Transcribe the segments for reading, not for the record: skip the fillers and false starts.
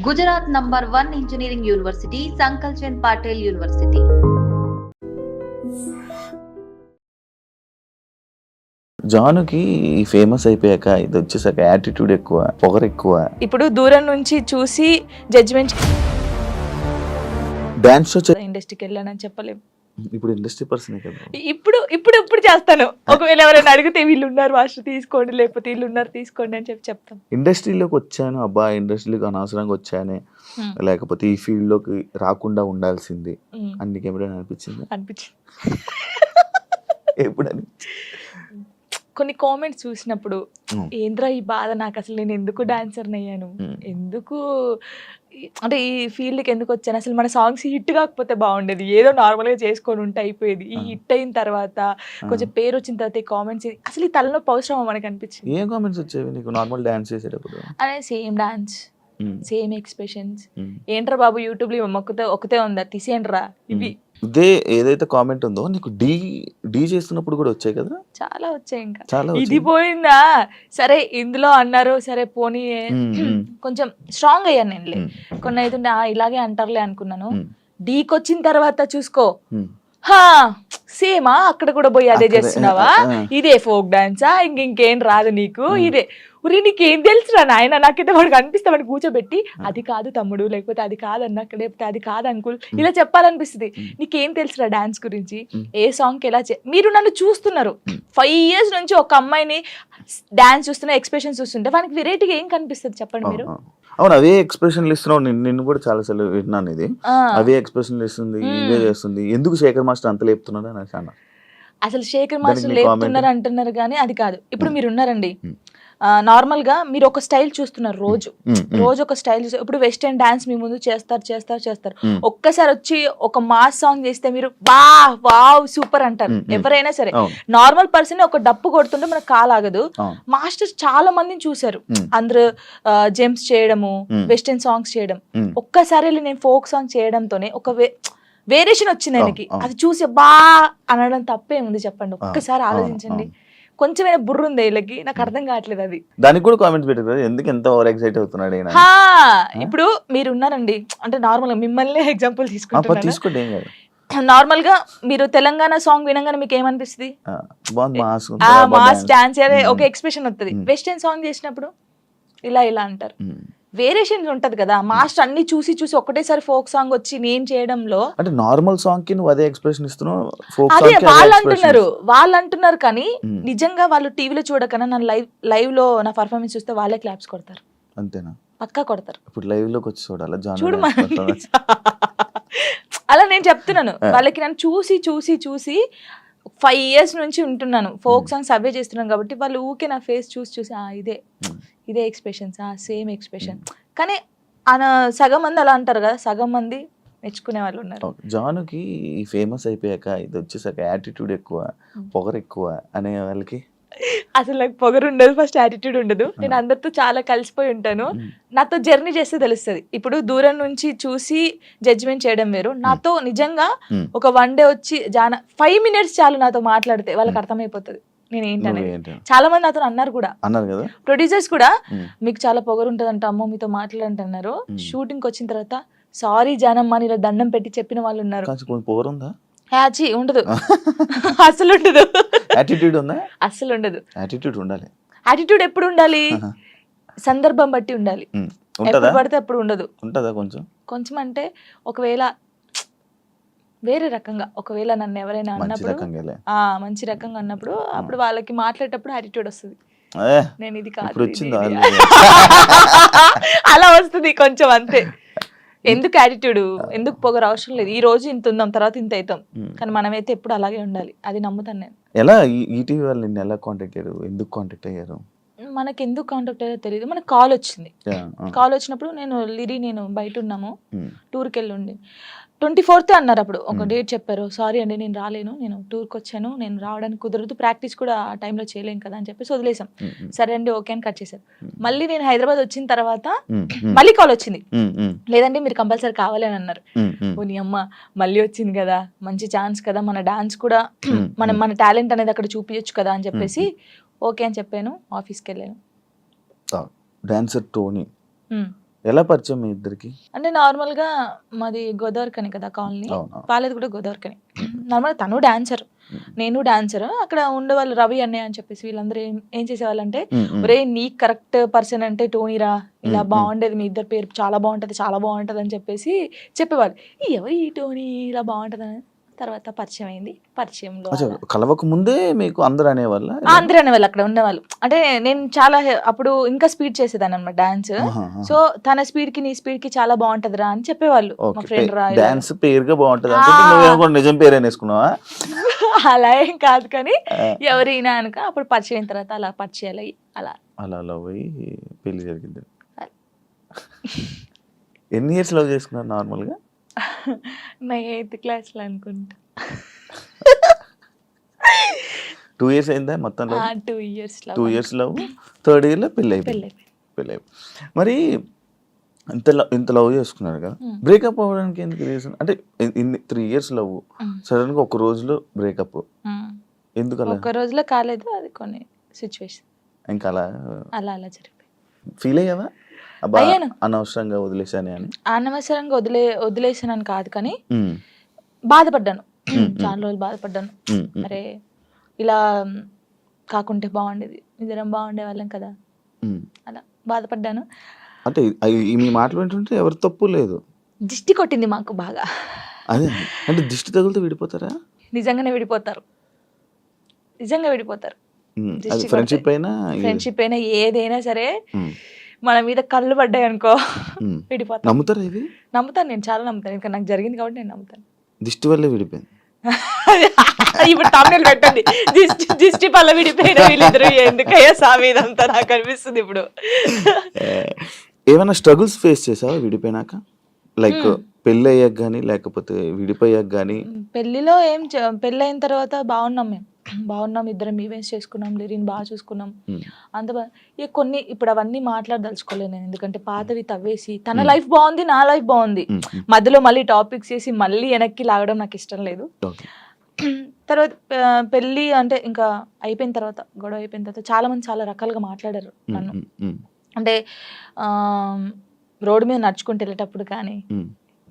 Gujarat number 1 engineering university Sankalchand Patel university. జానుకి famous అయిపోయాక ఇది వచ్చేసాక యాటిట్యూడ్ ఎక్కువ, పొగరు ఎక్కువ. ఇప్పుడు దూరం నుంచి చూసి జడ్జిమెంట్ డాన్స్ షో ఇండస్ట్రీకి వెళ్ళానని చెప్పలేము. ఇప్పుడు ఇండస్ట్రీ పర్సన్ కదా. ఇప్పుడు చేస్తాను. ఒకవేళ ఎవరైనా అడిగితే వీళ్ళు ఉన్నారు మాస్టర్ తీసుకోండి, లేకపోతే వీళ్ళు ఉన్నారు తీసుకోండి అని చెప్తాం. ఇండస్ట్రీలోకి వచ్చాను, అబ్బా ఇండస్ట్రీలోకి అనవసరంగా వచ్చానే, లేకపోతే ఈ ఫీల్డ్ లోకి రాకుండా ఉండాల్సింది అని నీకు ఎప్పుడైనా అనిపించింది? ఎప్పుడు కొన్ని కామెంట్స్ చూసినప్పుడు ఏంద్రా ఈ బాధ, నాకు అసలు నేను ఎందుకు డాన్సర్ అయ్యాను, ఎందుకు అంటే ఈ ఫీల్డ్కి ఎందుకు వచ్చాను, అసలు మన సాంగ్స్ హిట్ కాకపోతే బాగుండేది, ఏదో నార్మల్గా చేసుకొని ఉంటే అయిపోయేది. ఈ హిట్ అయిన తర్వాత కొంచెం పేరు వచ్చిన తర్వాత ఈ కామెంట్స్ అసలు ఈ తలనొప్పి అవసరమా మనకు అనిపించింది. ఏం కామెంట్స్ వచ్చేవి నీకు నార్మల్ డాన్స్ చేసేటప్పుడు? అదే సేమ్ డాన్స్, సేమ్ ఎక్స్ప్రెషన్స్, ఏంట్రా బాబు యూట్యూబ్ లో ఒకతే ఉందా తీసేయండిరా ఇవి. ఇదే ఏదైతే కామెంట్ ఉందో నీకు డీ చేస్తున్నప్పుడు కూడా వచ్చాయి కదా? చాలా వచ్చాయి. ఇంకా చాలా ఇది పోయిందా సరే ఇందులో అన్నారు, సరే పోనీ కొంచెం స్ట్రాంగ్ అయ్యాను నేను. కొన్ని అయితే ఇలాగే అంటారులే అనుకున్నాను. డీకి వచ్చిన తర్వాత చూసుకో సేమా అక్కడ కూడా పోయి అదే చేస్తున్నావా, ఇదే ఫోక్ డాన్సా, ఇంకేం రాదు నీకు, ఇదే ఉరి నీకేం తెలుసురా నాయన. నాకైతే వాడికి అనిపిస్తే వాడిని కూర్చోబెట్టి అది కాదు తమ్ముడు, లేకపోతే అది కాదన్నా, లేకపోతే అది కాదు అంకుల్, ఇలా చెప్పాలనిపిస్తుంది. నీకేం తెలుసురా డాన్స్ గురించి, ఏ సాంగ్కి ఎలా మీరు నన్ను చూస్తున్నారు 5 years నుంచి, ఒక అమ్మాయిని డాన్స్ చూస్తున్నా, ఎక్స్ప్రెషన్స్ చూస్తుంటే వానికి వెరైటీగా ఏం కనిపిస్తుంది చెప్పండి మీరు? అవును, అవే ఎక్స్ప్రెషన్లు ఇస్తున్నావు. నిన్ను కూడా చాలా సార్లు విన్నాను, ఇది అవే ఎక్స్ప్రెషన్లు ఇస్తుంది, ఇవే చేస్తుంది, ఎందుకు శేఖర్ మాస్టర్ అంత లేపుతున్నాడు అని అన్నా. అసలు శేఖర్ మాస్టర్ లేపుతున్నారు అంటున్నారు కానీ అది కాదు. ఇప్పుడు మీరు ఉన్నారండి, నార్మల్ గా మీరు ఒక స్టైల్ చూస్తున్నారు, రోజు ఒక స్టైల్ చూస్తారు. ఇప్పుడు వెస్టర్న్ డాన్స్ మీ ముందు చేస్తారు, ఒక్కసారి వచ్చి ఒక మాస్ సాంగ్ చేస్తే మీరు వావ్ సూపర్ అంటారు ఎవరైనా సరే. నార్మల్ పర్సన్ ఒక డప్పు కొడుతుంటే మనకు కాలాగదు. మాస్టర్స్ చాలా మందిని చూసారు, అందరూ జెంప్స్ చేయడము, వెస్టర్న్ సాంగ్స్ చేయడం. ఒక్కసారి నేను ఫోక్ సాంగ్ చేయడంతోనే ఒక వేరియేషన్ వచ్చింది ఆయనకి. అది చూసి అనడం తప్పే ఉంది చెప్పండి? ఒక్కసారి ఆలోచించండి. కొంచెమైనా బుర్ర ఉంది వీళ్ళకి, నాకు అర్థం కావట్లేదు అది. దానికి కూడా కామెంట్స్ పెట్టారు, ఎందుకు ఎంత ఓవర్ ఎక్సైట్ అవుతున్నాడు. ఇప్పుడు మీరు ఉన్నారండి, అంటే నార్మల్ గా మిమ్మల్ని ఎగ్జాంపుల్ తీసుకోండి. నార్మల్ గా మీరు తెలంగాణ సాంగ్ వినగానే మీకు ఏమనిపిస్తుంది? మాస్ డాన్స్ ఒక ఎక్స్ప్రెషన్ వస్తుంది. వెస్టర్న్ సాంగ్ చేసినప్పుడు ఇలా అంటారు. వేరియేషన్ ఉంటది కదా. మాస్టర్ అన్ని చూసి ఒకటేసారి ఫోక్ సాంగ్ వచ్చి నేను చేయడంలో, అంటే నార్మల్ సాంగ్ కి నువ్వు అదే ఎక్స్ప్రెషన్ ఇస్తున్నావు, అదే వాళ్ళు అంటున్నారు కానీ నిజంగా వాళ్ళు టీవీలో చూడకన్నా నా లైవ్ లో నా పర్ఫార్మెన్స్ చూస్తే వాళ్ళే క్లాప్స్ కొడతారు. అంతేనా? పక్కా కొడతారు. ఇప్పుడు లైవ్ లోకి వచ్చి చూడాలి చూడు అలా నేను చెప్తున్నాను వాళ్ళకి. నన్ను చూసి 5 years నుంచి ఉంటున్నాను, ఫోక్ సాంగ్స్ అవే చేస్తున్నాను కాబట్టి వాళ్ళు ఊకే నా ఫేస్ చూసి ఇదే ఎక్స్ప్రెషన్స్, సేమ్ ఎక్స్ప్రెషన్. కానీ సగం మంది అలా అంటారు కదా, సగం మంది మెచ్చుకునే వాళ్ళు ఉన్నారు. జానుకి ఫేమస్ అయిపోయాక ఇది వచ్చేసాక యాటిట్యూడ్ ఎక్కువ, పొగరు ఎక్కువ అనే వాళ్ళకి అసలు నాకు పొగరు ఉండదు, ఫస్ట్ యాటిట్యూడ్ ఉండదు. నేను అందరితో చాలా కలిసిపోయి ఉంటాను. నాతో జర్నీ చేస్తే తెలుస్తుంది. ఇప్పుడు దూరం నుంచి చూసి జడ్జిమెంట్ చేయడం వేరు. నాతో నిజంగా ఒక 1 day వచ్చి 5 minutes చాలు నాతో మాట్లాడితే వాళ్ళకి అర్థమైపోతుంది నేను ఏంటనేది. చాలా మంది నాతో అన్నారు కూడా, ప్రొడ్యూసర్స్ కూడా, మీకు చాలా పొగరు ఉంటదంట అమ్మో మీతో మాట్లాడంటున్నారు. షూటింగ్ వచ్చిన తర్వాత సారీ జానమ్మ ఇలా దండం పెట్టి చెప్పిన వాళ్ళు ఉన్నారు. ఉండదు, అసలు ఉండదు. అసలు ఉండదు. యాటిట్యూడ్ ఎప్పుడు ఉండాలి? సందర్భం బట్టి ఉండాలి. ఎప్పుడు పడితే అప్పుడు ఉండదు. కొంచెం అంటే ఒకవేళ వేరే రకంగా, ఒకవేళ నన్ను ఎవరైనా అన్నప్పుడు మంచి రకంగా అన్నప్పుడు అప్పుడు వాళ్ళకి మాట్లాడేటప్పుడు యాటిట్యూడ్ వస్తుంది. నేను ఇది కాదు అలా వస్తుంది కొంచెం, అంతే. ఎందుకు యాటిట్యూడ్, ఎందుకు పొగరు అవసరం లేదు. ఈ రోజు ఇంత ఉందాం, తర్వాత ఇంత అవుతాం, కానీ మనమైతే ఎప్పుడు అలాగే ఉండాలి. అది నమ్ముతాను నేను. ఎలా ఈటీవీ వాళ్ళు నిన్ను ఎలా కాంటాక్ట్ అయ్యారు, ఎందుకు కాంటాక్ట్ అయ్యారు? మనకి ఎందుకు కాంటాక్ట్ అయ్యారో తెలియదు. మనకు కాల్ వచ్చింది. కాల్ వచ్చినప్పుడు నేను బయట ఉన్నాము, టూర్కి వెళ్ళి ఉండి 24th అన్నారు. అప్పుడు ఒక డేట్ చెప్పారు. సారీ అండి నేను రాలేను, నేను టూర్కి వచ్చాను, నేను రావడానికి కుదరదు, ప్రాక్టీస్ కూడా ఆ టైంలో చేయలేం కదా అని చెప్పేసి వదిలేసాం. సరే అండి ఓకే అని కట్ చేశారు. మళ్ళీ నేను హైదరాబాద్ వచ్చిన తర్వాత మళ్ళీ కాల్ వచ్చింది, లేదండి మీరు కంపల్సరీ కావాలి అని అన్నారు. ఓ నీ అమ్మ మళ్ళీ వచ్చింది కదా, మంచి ఛాన్స్ కదా, మన డాన్స్ కూడా మన టాలెంట్ అనేది అక్కడ చూపించచ్చు కదా అని చెప్పేసి ఓకే అని చెప్పాను. ఆఫీస్కి వెళ్ళాను. డాన్సర్ టోనీ ఎలా పరిచయం మీ ఇద్దరికి? అంటే నార్మల్గా మాది గోదావరికని కదా కాలనీ, అవును. వాళ్ళది కూడా గోదావరికని. నార్మల్గా తను డాన్సర్, నేను డాన్సర్. అక్కడ ఉండేవాళ్ళు రవి అన్నయ్య అని చెప్పేసి వీళ్ళందరూ ఏం చేసేవాళ్ళంటే, ఒరే నీకు కరెక్ట్ పర్సన్ అంటే టోనీరా, ఇలా బాగుండేది మీ ఇద్దరు పేరు చాలా బాగుంటది చాలా బాగుంటది అని చెప్పేసి చెప్పేవాళ్ళు. ఎవరు ఈ టోనీ ఇలా బాగుంటది అని తర్వాత పరిచయం అయింది. పరిచయంలో కలవక ముందే మీకు అందరు అనేవాళ్ళ? అందరూ అనేవాళ్ళు అక్కడ ఉండేవాళ్ళు. అంటే నేను చాలా అప్పుడు ఇంకా స్పీడ్ చేసేదాన్ని అనమాట డాన్స్. సో తన స్పీడ్ కి నీ స్పీడ్ కి చాలా బాగుంటదిరా అని చెప్పేవాళ్ళు. మా ఫ్రెండ్ రా డాన్స్ పేరుగా బాగుంటది అంటే నువ్వేమో నిజం పేరు అనేసుకున్నావా? అలా ఏం కాదు కానీ ఎవరైనా అనుక అప్పుడు పరిచయం అయిన తర్వాత అలా పరిచయాలు అయ్యి అలా అలా లవ్ అయ్యి పెళ్లి జరిగింది. ఎన్ని ఇయర్స్ లవ్ చేసుకున్నారు నార్మల్గా? నా 8th క్లాస్లో అనుకుంటా. 2 years అయిందా మొత్తం? 2 years 2 years love, 3rd year లో పెళ్ళి అయిపోయింది. మరి ఇంత లవ్ చేసుకున్నారు కదా, బ్రేకప్ అవ్వడానికి ఎందుకు రీజన్? అంటే 3 years లవ్, సడన్ గా ఒక రోజులో బ్రేకప్ ఎందుకు? అలా ఒక రోజులో కాలేదు, అది కొన్ని సిచ్యువేషన్ ఇంకా అలా అలా అలా జరిగిపోయింది. ఫీల్ అయ్యావా అనవసరంగా వదిలేసాను అని? అనవసరంగా వదిలేసానని కాదు కానీ బాధపడ్డాను. చాలా రోజులు బాధపడ్డాను. అరే ఇలా కాకుంటే బాగుండేది, ఇద్దరం బాగుండే వాళ్ళం కదా, అలా బాధపడ్డాను. అంటే మీ మాటలు వింటుంటే ఎవరి తప్పు లేదు. దిష్టి కొట్టింది మాకు బాగా. అదే అంటే దిష్టి తగులుతూ విడిపోతారా? నిజంగానే విడిపోతారు, నిజంగా విడిపోతారు. ఫ్రెండ్షిప్ అయినా ఏదైనా సరే మన మీద కళ్ళు పడ్డాయి అనుకో విడిపోతాను. నమ్ముతారా ఇది? నమ్ముతాను, నేను చాలా నమ్ముతాను. ఇంకా నాకు జరిగింది కాబట్టి నేను నమ్ముతాను. దిష్టి వల్లే విడిపోయింది. ఇప్పుడు తమిళ పెట్టండి, దిష్టి వల్ల విడిపోయిన వీళ్ళిద్దరు ఎందుకయ్యా సామి ఇదంతా నాకు అనిపిస్తుంది ఇప్పుడు. ఏమైనా స్ట్రగుల్స్ ఫేస్ చేసావా విడిపోయినాక? లైక్ పెళ్ళి అయ్యాక కానీ లేకపోతే విడిపోయాక కానీ? పెళ్లిలో పెళ్ళి అయిన తర్వాత బాగున్నాం, మేము బాగున్నాం, ఇద్దరం ఈవెంట్స్ చేసుకున్నాం, లిరిని బాగా చూసుకున్నాం, అంత ఇక కొన్ని ఇప్పుడు అవన్నీ మాట్లాడదలుచుకోలేదు నేను, ఎందుకంటే పాతవి తవ్వేసి తన లైఫ్ బాగుంది, నా లైఫ్ బాగుంది, మధ్యలో మళ్ళీ టాపిక్స్ చేసి మళ్ళీ వెనక్కి లాగడం నాకు ఇష్టం లేదు. తర్వాత పెళ్ళి అంటే ఇంకా అయిపోయిన తర్వాత, గొడవ అయిపోయిన తర్వాత చాలా మంది చాలా రకాలుగా మాట్లాడారు నన్ను. అంటే రోడ్డు మీద నడుచుకుంటూ వెళ్ళేటప్పుడు కానీ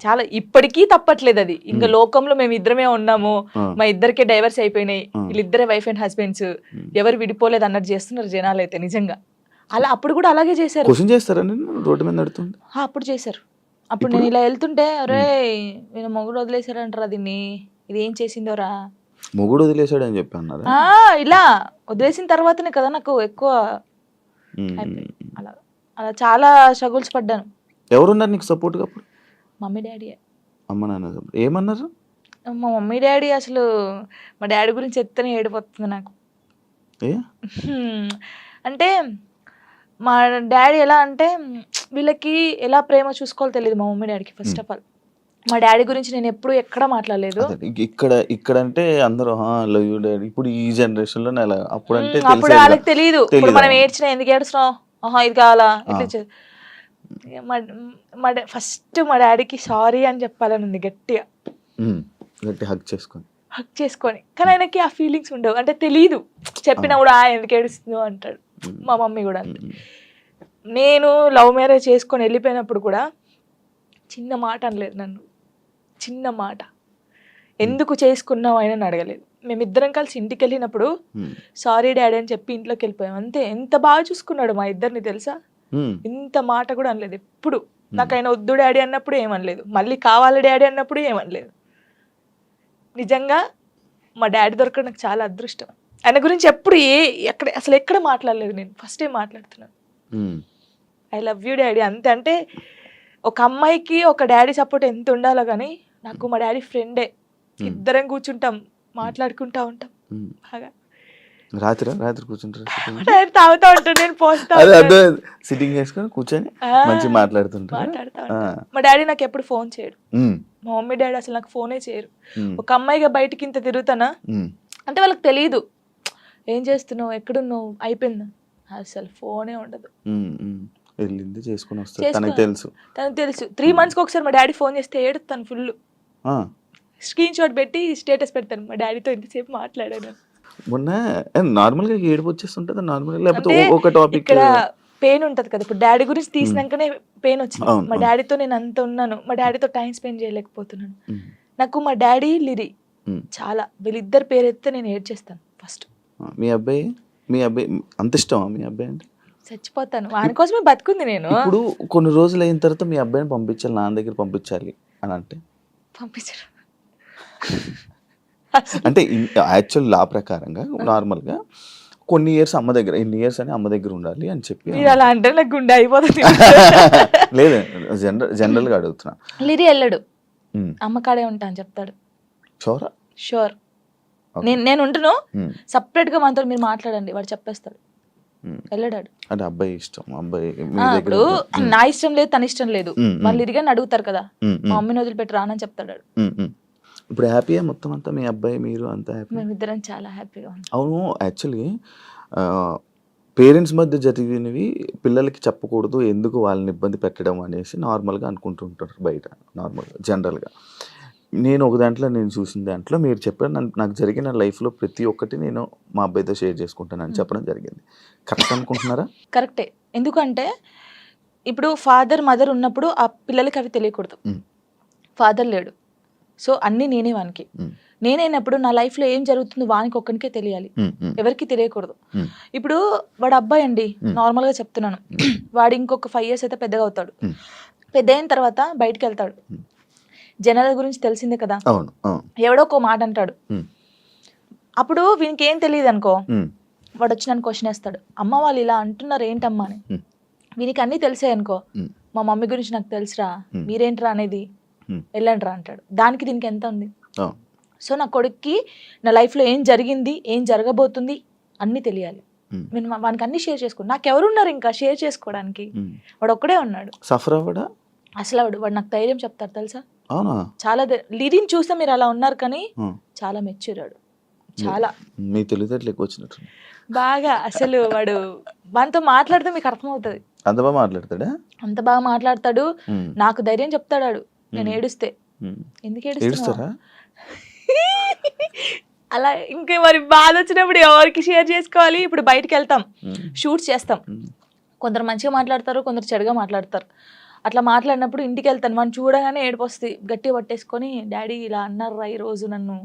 చాలా, ఇప్పటికీ తప్పట్లేదు అది. ఇంకా లోకంలో మేము ఇద్దరమే ఉన్నాము, మా ఇద్దరికే డైవర్స్ అయిపోయినాయి, వీళ్ళిద్దరే వైఫ్ అండ్ హస్బెండ్స్, ఎవరు విడిపోలేదు అన్నట్టు చేస్తున్నారు జనాలు అయితే. నిజంగా అలా అప్పుడు కూడా అలాగే చేశారు. రోడ్డు మీద నడుతుంది అప్పుడు చేశారు. అప్పుడు నేను ఇలా వెళ్తుంటే, అరే నేను మొగుడు వదిలేశారంటారా దీన్ని, ఇది ఏం చేసిందోరా, మొగుడు వదిలేశాడు అని చెప్పి అన్నారు. ఇలా వదిలేసిన తర్వాతనే కదా నాకు ఎక్కువ అలా అలా చాలా స్ట్రగుల్స్ పడ్డాను. ఎవరున్నారు నీకు సపోర్ట్ గా? Mummy daddy. అమ్మ నాన్న ఏమన్నారు? మా మమ్మీ డాడీ అసలు, మా డాడీ గురించి ఎత్తనే ఏడిపోతుంది నాకు. అంటే మా డాడీ ఎలా అంటే, వీళ్ళకి ఎలా ప్రేమ చూసుకోవాలో తెలియదు మా మమ్మీ డాడీకి. ఫస్ట్ ఆఫ్ ఆల్ మా డాడీ గురించి నేను ఎప్పుడు ఎక్కడ మాట్లాడలేదు. ఇక్కడ అంటే అందరూ లవ్ యూ డాడీ, ఇప్పుడు ఈ జనరేషన్ లో అప్పుడు అంటే అప్పుడు వాళ్ళకి తెలియదు. ఇప్పుడు మనం ఏడ్చినా ఎందుకు ఏడుస్తున్నావు, ఇది కావాలా, ఇట్లా. ఫస్ట్ మా డాడీకి సారీ అని చెప్పాలని ఉంది గట్టిగా, హక్ చేసుకొని. కానీ ఆయనకి ఆ ఫీలింగ్స్ ఉండవు, అంటే తెలీదు. చెప్పినా కూడా ఎందుకు ఏడుస్తుందో అంటాడు. మా మమ్మీ కూడా అంతే. నేను లవ్ మ్యారేజ్ చేసుకొని వెళ్ళిపోయినప్పుడు కూడా చిన్న మాట అనలేదు నన్ను, చిన్న మాట. ఎందుకు చేసుకున్నావు ఆయన అడగలేదు. మేమిద్దరం కలిసి ఇంటికి వెళ్ళినప్పుడు సారీ డాడీ అని చెప్పి ఇంట్లోకి వెళ్ళిపోయాం అంతే. ఎంత బాగా చూసుకున్నాడు మా ఇద్దరిని తెలుసా, ఇంత మాట కూడా అనలేదు ఎప్పుడు. నాకు ఆయన వద్దు డాడీ అన్నప్పుడు ఏమనలేదు, మళ్ళీ కావాలి డాడీ అన్నప్పుడు ఏమనలేదు. నిజంగా మా డాడీ దొరకడం నాకు చాలా అదృష్టం. ఆయన గురించి ఎప్పుడు అసలు ఎక్కడ మాట్లాడలేదు నేను, ఫస్ట్ టైం మాట్లాడుతున్నాను. ఐ లవ్ యూ డాడీ అంతే. అంటే ఒక అమ్మాయికి ఒక డాడీ సపోర్ట్ ఎంత ఉండాలో కానీ, నాకు మా డాడీ ఫ్రెండే. ఇద్దరం కూర్చుంటాం, మాట్లాడుకుంటా ఉంటాం బాగా. రాత్రి కూర్చుంటారు, తాగుతా ఉంటాను నేను, పోస్తా సిట్టింగ్ చేసుకొని కూర్చొని మంచి మాట్లాడుతా. మా డాడీ నాకు ఎప్పుడు ఫోన్ చేయడు, మా మమ్మీ డాడీ అసలు నాకు ఫోనే చేయరు. ఒక అమ్మాయిగా బయటికి ఇంత తిరుగుతానా అంటే వాళ్ళకి తెలియదు, ఏం చేస్తున్నావు, ఎక్కడున్నావు, అయిపోయిందా, అసలు ఫోనే ఉండదు. తనకు తెలుసు 3 months ఒకసారి మా డాడీ ఫోన్ చేస్తే ఏడుతాను ఫుల్. స్క్రీన్ షాట్ పెట్టి స్టేటస్ పెడతాను, మా డాడీతో ఇంతసేపు మాట్లాడాను. మొన్న నార్మల్ గా ఏడుపు వచ్చేస్తుంటది నార్మల్, లేకపోతే ఒక టాపిక్. ఇక్కడ పెయిన్ ఉంటది కదా, ఇప్పుడు డాడీ గురించి తీసినాకనే పెయిన్ వచ్చింది. అవును, మా అవును. డాడీతో నేను అంత ఉన్నాను, మా డాడీతో టైం స్పెండ్ చేయలేకపోతున్నాను. ఉమ్, నాకు మా డాడీ లిరి ఉమ్. చాలా, వీళ్ళిద్దరు పేరు ఎత్తే నేను ఏడ్చేస్తాను ఫస్ట్, మీ అబ్బాయి అంత ఇష్టమా మీ అబ్బాయి అంటే? చచ్చిపోతాను వాని కోసమే బతుకుంది నేను. ఇప్పుడు కొన్ని రోజులు అయిన తర్వాత మీ అబ్బాయిని పంపించాలి, నాన్న దగ్గర పంపించాలి అని అంటే పంపించరు. అంటే యాక్చువల్ లా ప్రకారంగా నార్మల్గా కొన్ని ఇయర్స్ అమ్మ దగ్గర, ఇన్ని ఇయర్స్ అని అమ్మ దగ్గర ఉండాలి అని చెప్పి మీరు అలా అంటే నాకు గుండె అయిపోతుంది. లేదు, జనరల్గా అడుగుతున్నా. లిరి వెళ్ళడు, అమ్మ కాడే ఉంటా అని చెప్తాడు. షోరా? షూర్. నేను ఉంటును, సపరేట్ గా మనతో మీరు మాట్లాడండి, వాడు చెప్పేస్తాడు. వెళ్ళడాడు. అంటే అబ్బాయి ఇష్టం, అబ్బాయి మీ దగ్గర ఇప్పుడు నా ఇష్టం లేదు, తన ఇష్టం లేదు, వాళ్ళు ఇరిగాని అడుగుతారు కదా, మా మమ్మీని వదిలిపెట్టి రానని చెప్తాడు. ఇప్పుడు హ్యాపీయా మొత్తం అంతా, మీ అబ్బాయి మీరు అంతా హ్యాపీ? మేమిద్దరం చాలా హ్యాపీగా ఉన్నాం. అవును, యాక్చువల్లీ పేరెంట్స్ మధ్య జరిగినవి పిల్లలకి చెప్పకూడదు, ఎందుకు వాళ్ళని ఇబ్బంది పెట్టడం అనేసి నార్మల్గా అనుకుంటుంటారు బయట, నార్మల్గా జనరల్గా. నేను ఒక దాంట్లో నేను చూసిన దాంట్లో మీరు చెప్పారు, నాకు జరిగిన లైఫ్లో ప్రతి ఒక్కటి నేను మా అబ్బాయితో షేర్ చేసుకుంటానని చెప్పడం జరిగింది. కరెక్ట్ అనుకుంటున్నారా? కరెక్టే. ఎందుకంటే ఇప్పుడు ఫాదర్ మదర్ ఉన్నప్పుడు ఆ పిల్లలకి అవి తెలియకూడదు. ఫాదర్ లేడు, సో అన్నీ నేనే వానికి. నేనైనప్పుడు నా లైఫ్లో ఏం జరుగుతుందో వానికి ఒక్కనికే తెలియాలి, ఎవరికి తెలియకూడదు. ఇప్పుడు వాడు అబ్బాయి అండి, నార్మల్గా చెప్తున్నాను, వాడు ఇంకొక 5 years అయితే పెద్దగా అవుతాడు. పెద్ద అయిన తర్వాత బయటికి వెళ్తాడు, జనాల గురించి తెలిసిందే కదా, ఎవడో ఒక మాట అంటాడు. అప్పుడు వీనికి ఏం తెలియదు అనుకో, వాడు వచ్చి నన్ను క్వశ్చన్ వేస్తాడు, అమ్మ వాళ్ళు ఇలా అంటున్నారు ఏంటమ్మా అని. వీనికి అన్నీ తెలిసాయి అనుకో, మా మమ్మీ గురించి నాకు తెలుసురా, మీరేంట్రా అనేది, వెళ్ళండి రా అంటాడు. దానికి దీనికి ఎంత ఉంది? సో నా కొడుక్కి నా లైఫ్లో ఏం జరిగింది, ఏం జరగబోతుంది అన్నీ తెలియాలి. నేను వానికి అన్ని షేర్ చేసుకో, నాకు ఎవరున్నారు ఇంకా షేర్ చేసుకోవడానికి, వాడు ఒక్కడే ఉన్నాడు. సఫర్ అవ్వడా అసలు వాడు నాకు ధైర్యం చెప్తారు తెలుసా. అవునా? చాలా లిరిని చూస్తే మీరు అలా ఉన్నారు, కానీ చాలా మెచ్యూరాడు, చాలా. మీ తెలివితేటలు ఎక్కువ వచ్చినట్టు బాగా. అసలు వాడు వానితో మాట్లాడితే మీకు అర్థమవుతుంది, అంత బాగా మాట్లాడతాడా? అంత బాగా మాట్లాడతాడు. నాకు ధైర్యం చెప్తాడు నేను ఏడుస్తే. ఎందుకు ఏడుస్తారా? అలా ఇంకా మరి బాధ వచ్చినప్పుడు ఎవరికి షేర్ చేసుకోవాలి. ఇప్పుడు బయటికి వెళ్తాం, షూట్స్ చేస్తాం, కొందరు మంచిగా మాట్లాడతారు, కొందరు చెడుగా మాట్లాడతారు. అట్లా మాట్లాడినప్పుడు ఇంటికి వెళ్తాను, మనం చూడగానే ఏడుపు వస్తుంది, గట్టిగా పట్టేసుకొని డాడీ ఇలా అన్నారా ఈ రోజు నన్ను,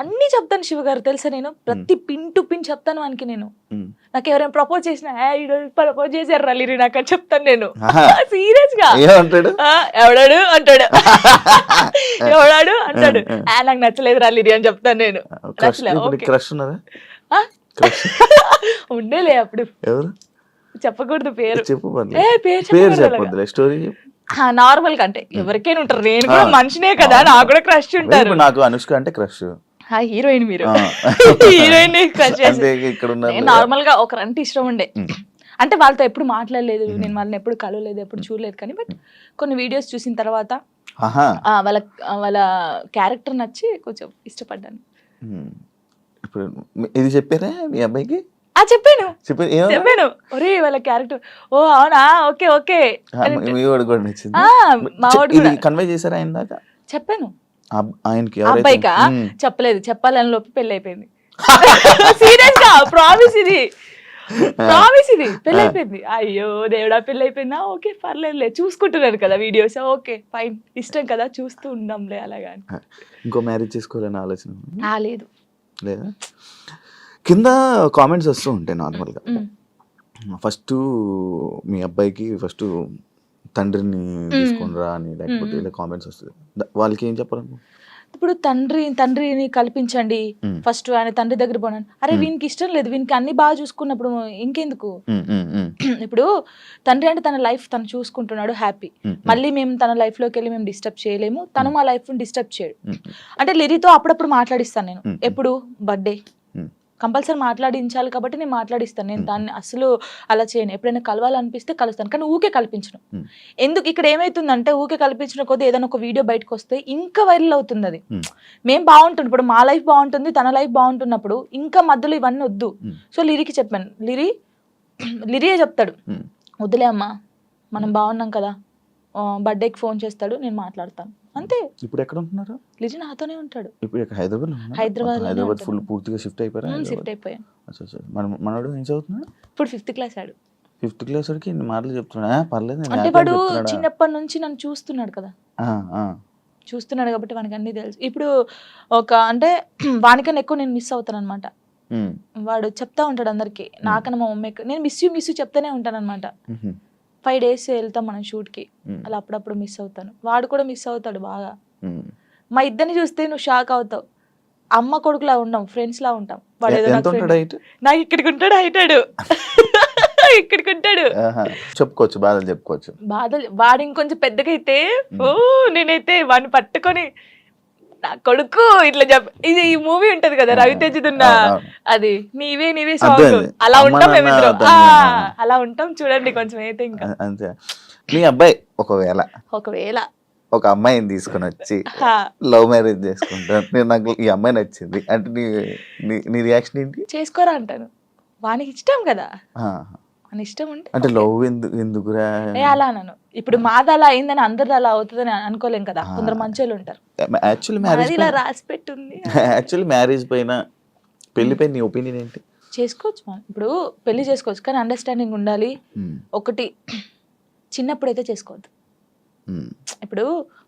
అన్నీ చెప్తాను శివ గారు తెలుసా. నేను ప్రతి పిన్ టు పిన్ చెప్తాను వానికి. నేను నాకు ఎవరైనా ప్రపోజ్ చేసినా, ప్రపోజ్ చేశారు లిరి నాకు అని చెప్తాను నేను, సీరియస్ గా. ఎవడాడు అంటాడు, ఎవడాడు అంటాడు, నాకు నచ్చలేదు లిరి అని చెప్తాను నేను. ఉండేలే అప్పుడు, చెప్పకూడదు పేరు, నార్మల్ గా అంటే ఎవరికైనా ఉంటారు, నేను కూడా మనిషినే కదా, నాకు కూడా క్రష్ ఉంటారు. నాకు అనుష్క అంటే క్రష్, హీరోయిన్ మీరు హీరోయిన్ క్రష్ చేసి నార్మల్ గా ఒకరంటే ఇష్టం ఉండే. అంటే వాళ్ళతో ఎప్పుడు మాట్లాడలేదు, నేను వాళ్ళని ఎప్పుడు కలవలేదు, ఎప్పుడు చూడలేదు, కానీ బట్ కొన్ని వీడియోస్ చూసిన తర్వాత వాళ్ళ క్యారెక్టర్ నచ్చి కొంచెం ఇష్టపడ్డాను. ఇప్పుడు ఇది చెప్పారా మీ అబ్బాయికి? చెప్పాను, ఒరే వాళ్ళ క్యారెక్టర్, ఓ అవునా, ఓకే ఓకే. మా వాడు కన్వే చేశారా ఆయన దాకా? చెప్పాను ఆయనకి. అబ్బాయికా చెప్పలేదు, చెప్పాలని లోపు పెళ్లి అయిపోయింది. సీరియస్ గా ప్రామిస్, ఇది ప్రామిస్, ఇది పెళ్లి అయిపోయింది. అయ్యో దేవుడా, పెళ్లి అయిపోయిందా, ఓకే పర్లేదులే, చూసుకుంటున్నారు కదా వీడియోస్, ఓకే ఫైన్, ఇష్టం కదా చూస్తూ ఉండంలే అలాగా. ఇంకో మ్యారేజ్ చేసుకోవాలని ఆలోచన లేదు లేదా? కింద కామెంట్స్ వస్తూ ఉంటాయి నార్మల్గా. ఫస్ట్ మీ అబ్బాయికి ఫస్ట్ తండ్రిని తీసుకునిరా అని, లేకపోతే ఇలా కామెంట్స్ వస్తుంది, వాళ్ళకి ఏం చెప్పాలనుకో? ఇప్పుడు తండ్రిని కల్పించండి, ఫస్ట్ ఆయన తండ్రి దగ్గర పోనాను. అరే వీనికి ఇష్టం లేదు, వీనికి అన్ని బాగా చూసుకున్నప్పుడు ఇంకెందుకు? ఇప్పుడు తండ్రి అంటే తన లైఫ్ తను చూసుకుంటున్నాడు, హ్యాపీ. మళ్ళీ మేము తన లైఫ్ లోకి వెళ్ళి మేము డిస్టర్బ్ చేయలేము, తను మా లైఫ్ డిస్టర్బ్ చేయడు. అంటే లిరితో అప్పుడప్పుడు మాట్లాడిస్తాను నేను, ఎప్పుడు బర్త్డే కంపల్సరీ మాట్లాడించాలి కాబట్టి నేను మాట్లాడిస్తాను. నేను దాన్ని అసలు అలా చేయను, ఎప్పుడైనా కలవాలనిపిస్తే కలుస్తాను, కానీ ఊకే కల్పించను. ఎందుకు ఇక్కడ ఏమైతుందంటే, ఊకే కల్పించిన కొద్ది ఏదైనా ఒక వీడియో బయటకు వస్తే ఇంకా వైరల్ అవుతుంది. అది మేము బాగుంటుంది, ఇప్పుడు మా లైఫ్ బాగుంటుంది, తన లైఫ్ బాగుంటున్నప్పుడు ఇంకా మధ్యలో ఇవన్నీ వద్దు. సో లిరికి చెప్పాను, లిరియే చెప్తాడు, వద్దులే అమ్మా మనం బాగున్నాం కదా, బర్త్డేకి ఫోన్ చేస్తాడు, నేను మాట్లాడతాను అంతే. ఇప్పుడు ఎక్కడ ఉంటున్నారు? లిజి నాతోనే ఉంటాడు. ఇప్పుడు హైదరాబాద్ ఫుల్ పూర్తిగా షిఫ్ట్ అయిపోయాను. షిఫ్ట్ అయిపోయాను. మనోడు ఏం చదువుతున్నాడు? ఇప్పుడు 5th క్లాస్ ఆడు. 5th క్లాస్ వాడికి ఇన్ని మాటలు చెప్తున్నా పర్లేదు నేను అంటే happy అని వాడు చెప్తున్నాడా? చిన్నప్పటి నుంచి నన్ను చూస్తున్నాడు కదా, ఆ, ఆ. చూస్తున్నాడు కాబట్టి వానికి అన్ని తెలుసు. ఇప్పుడు అంటే వానికన్నా ఎక్కువ నేను మిస్ అవుతాను అనమాట. ఉమ్, వాడు చెప్తా ఉంటాడు అందరికి, నాకన్నా మా మమ్మీ నేను మిస్ యూ చెప్తానే ఉంటాను అనమాట. ఉహు, 5 days వెళ్తాం మనం షూట్కి, ఉమ్, అలా అప్పుడప్పుడు మిస్ అవుతాను. వాడు కూడా మిస్ అవుతాడు బాగా. ఉమ్. మా ఇద్దరిని చూస్తే నువ్వు షాక్ అవుతావు. అమ్మ కొడుకులా ఉండం, ఫ్రెండ్స్ లా ఉంటాం. వాడు ఏదో ఎంత నాకు ఉంటాడు friend. హైట్? నాకు ఇక్కడికి ఉంటాడు, హైటాడు ఇక్కడికి ఉంటాడు. చెప్పుకోవచ్చు, బాధలు చెప్పుకోవచ్చు. బాధలు. వాడు ఇంకొంచెం పెద్దగా అయితే నేనైతే వాడిని పట్టుకొని నా కొడుకు ఇట్లా ఇది ఈ మూవీ ఉంటది కదా రవితేజదున్న, అది నీవే నీవే సాంగ్, అర్థమైంది. అలా అమ్మ ఉంటాం నాన్న మేమిద్దరం. దాన్ని, అలా ఉంటాం చూడండి కొంచెం అయితే. ఇంకా అంతే. మీ అబ్బాయి ఒకవేళ ఒక అమ్మాయిని తీసుకొని వచ్చి హా, లవ్ మ్యారేజ్ చేసుకుంటాను, నేను నాకు ఈ అమ్మాయి నచ్చింది అంటే నీ రియాక్షన్ ఏంటి? చేసుకోరా అంటాను. వానికి ఇష్టం కదా, ఆ, వాని ఇష్టం ఉంటే అంటే లవ్ ఎందుకురా? అలా అన్నాను. ఇప్పుడు మాది అలా అయిందని అందరిది అలా అవుతుందని అనుకోలేం కదా, కొందరు మంచోళ్ళు ఉంటారు. అది ఇలా రాసి పెట్టుంది. యాక్చువల్లీ మ్యారేజ్ పైన పెళ్లి పైన నీ ఒపీనియన్ ఏంటి? చేసుకోవచ్చు మనం, ఇప్పుడు పెళ్లి చేసుకోవచ్చు, కానీ అండర్స్టాండింగ్ ఉండాలి. ఒకటి, చిన్నప్పుడు అయితే చేసుకోవద్దు. ఇప్పుడు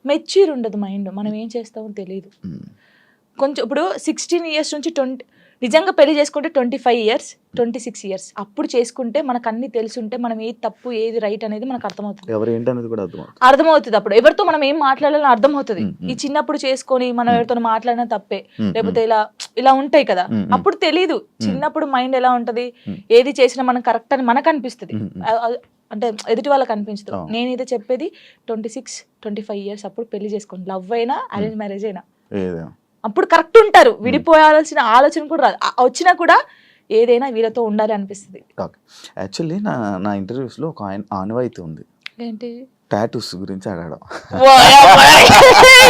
మెచ్యూర్ ఉండదు మైండ్, మనం ఏం చేస్తామో తెలియదు. కొంచెం ఇప్పుడు 16 years నుంచి 20, నిజంగా పెళ్లి చేసుకుంటే 25 years 26 years అప్పుడు చేసుకుంటే మనకు అన్ని తెలుసుంటే మనం ఏది తప్పు ఏది రైట్ అనేది మనకు అర్థమవుతుంది. ఎవరు ఏంటనేది కూడా అర్థమవుతుంది. అప్పుడు ఎవరితో మనం ఏం మాట్లాడాలని అర్థమవుతుంది. ఈ చిన్నప్పుడు చేసుకొని మనం ఎవరితో మాట్లాడినా తప్పే, లేకపోతే ఇలా ఉంటాయి కదా, అప్పుడు తెలీదు. చిన్నప్పుడు మైండ్ ఎలా ఉంటది, ఏది చేసినా మనం కరెక్ట్ అని మనకు అనిపిస్తుంది, అంటే ఎదుటి వాళ్ళకి అనిపించదు. నేనైతే చెప్పేది 26-25 years అప్పుడు పెళ్లి చేసుకోండి. లవ్ అయినా అరేంజ్ మ్యారేజ్ అయినా అప్పుడు కరెక్ట్ ఉంటారు. విడిపోయాల్సిన ఆలోచన కూడా రాదు. వచ్చినా కూడా ఏదైనా వీళ్ళతో ఉండాలి అనిపిస్తుంది. యాక్చువల్లీ నా ఇంటర్వ్యూస్ లో ఒక ఆనవాయితీ ఉంది, ఏంటి? టాటూస్ గురించి అడగడం.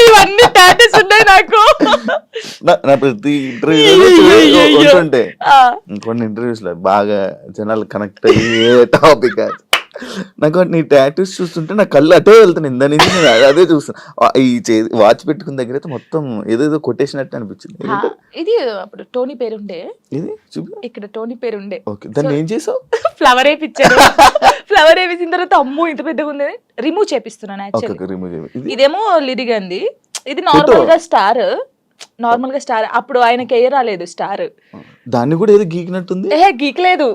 ఇవన్నీ టాటూస్ ఉన్నాయి నాకు. నా ప్రతి ఇంటర్వ్యూ ఉంటుంటే కొన్ని ఇంటర్వ్యూస్ లో బాగా జనాలు కనెక్ట్ అయ్యే టాపిక్ నాకు నీ టాటూస్ చూస్తుంటే నా కళ్ళు అటే వెళ్తాను. ఇందా నుంచి నేను అదే చూస్తాను. ఈ వాచ్ పెట్టుకున్న దగ్గర అయితే మొత్తం ఏదేదో కొట్టేసినట్టు అనిపించింది. ఇది అప్పుడు టోనీ పేరు ఉండే, ఇది చూపి ఇక్కడ టోనీ పేరు ఉండే. ఓకే, దాన్ని ఏం చేసావు? ఫ్లవర్ వేయించారు. ఫ్లవర్ వేయించిన తర్వాత అమ్మో ఇంత పెద్దగా ఉంది, రిమూవ్ చేపిస్తున్నాను. యాక్చువల్లీ ఇదేమో లిరిగంది, ఇది నార్మల్ గా స్టార్, నార్మల్ గా స్టార్. అప్పుడు ఆయనకి ఏ రాలేదు స్టార్, దాన్ని కూడా ఏదో గీకినట్టుంది. గీకలేదు,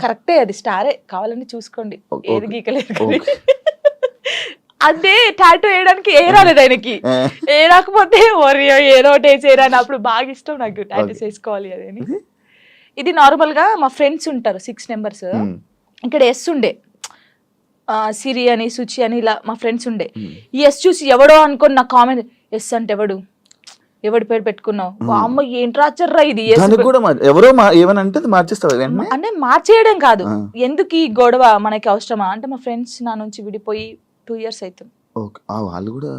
కరెక్టే, అది స్టారే, కావాలని చూసుకోండి, ఏది గీకలేదు. అదే టాటూ వేయడానికి ఏ రాలేదు ఆయనకి, ఏ రాకపోతే ఏదో ఒకటి వేసేరా అని. అప్పుడు బాగా ఇష్టం నాకు టాటూస్ వేసుకోవాలి అని. ఇది నార్మల్ గా మా ఫ్రెండ్స్ ఉంటారు 6 members, ఇక్కడ ఎస్ ఉండే, సిరి అని సుచి అని ఇలా మా ఫ్రెండ్స్ ఉండే. ఈ ఎస్ చూసి ఎవడో అనుకోని నా కామెంట్, ఎస్ అంటే ఎవడి పేరు పెట్టుకున్నావు, అమ్మ ఏంటి రాచర్రా ఇది, ఎవరో ఏమని అంటే మార్చేస్తావు అంటే మార్చేయడం కాదు, ఎందుకు ఈ గొడవ మనకి అవసరమా అంటే. మా ఫ్రెండ్స్ నా నుంచి విడిపోయి 2 years అవుతుంది. వాళ్ళు కూడా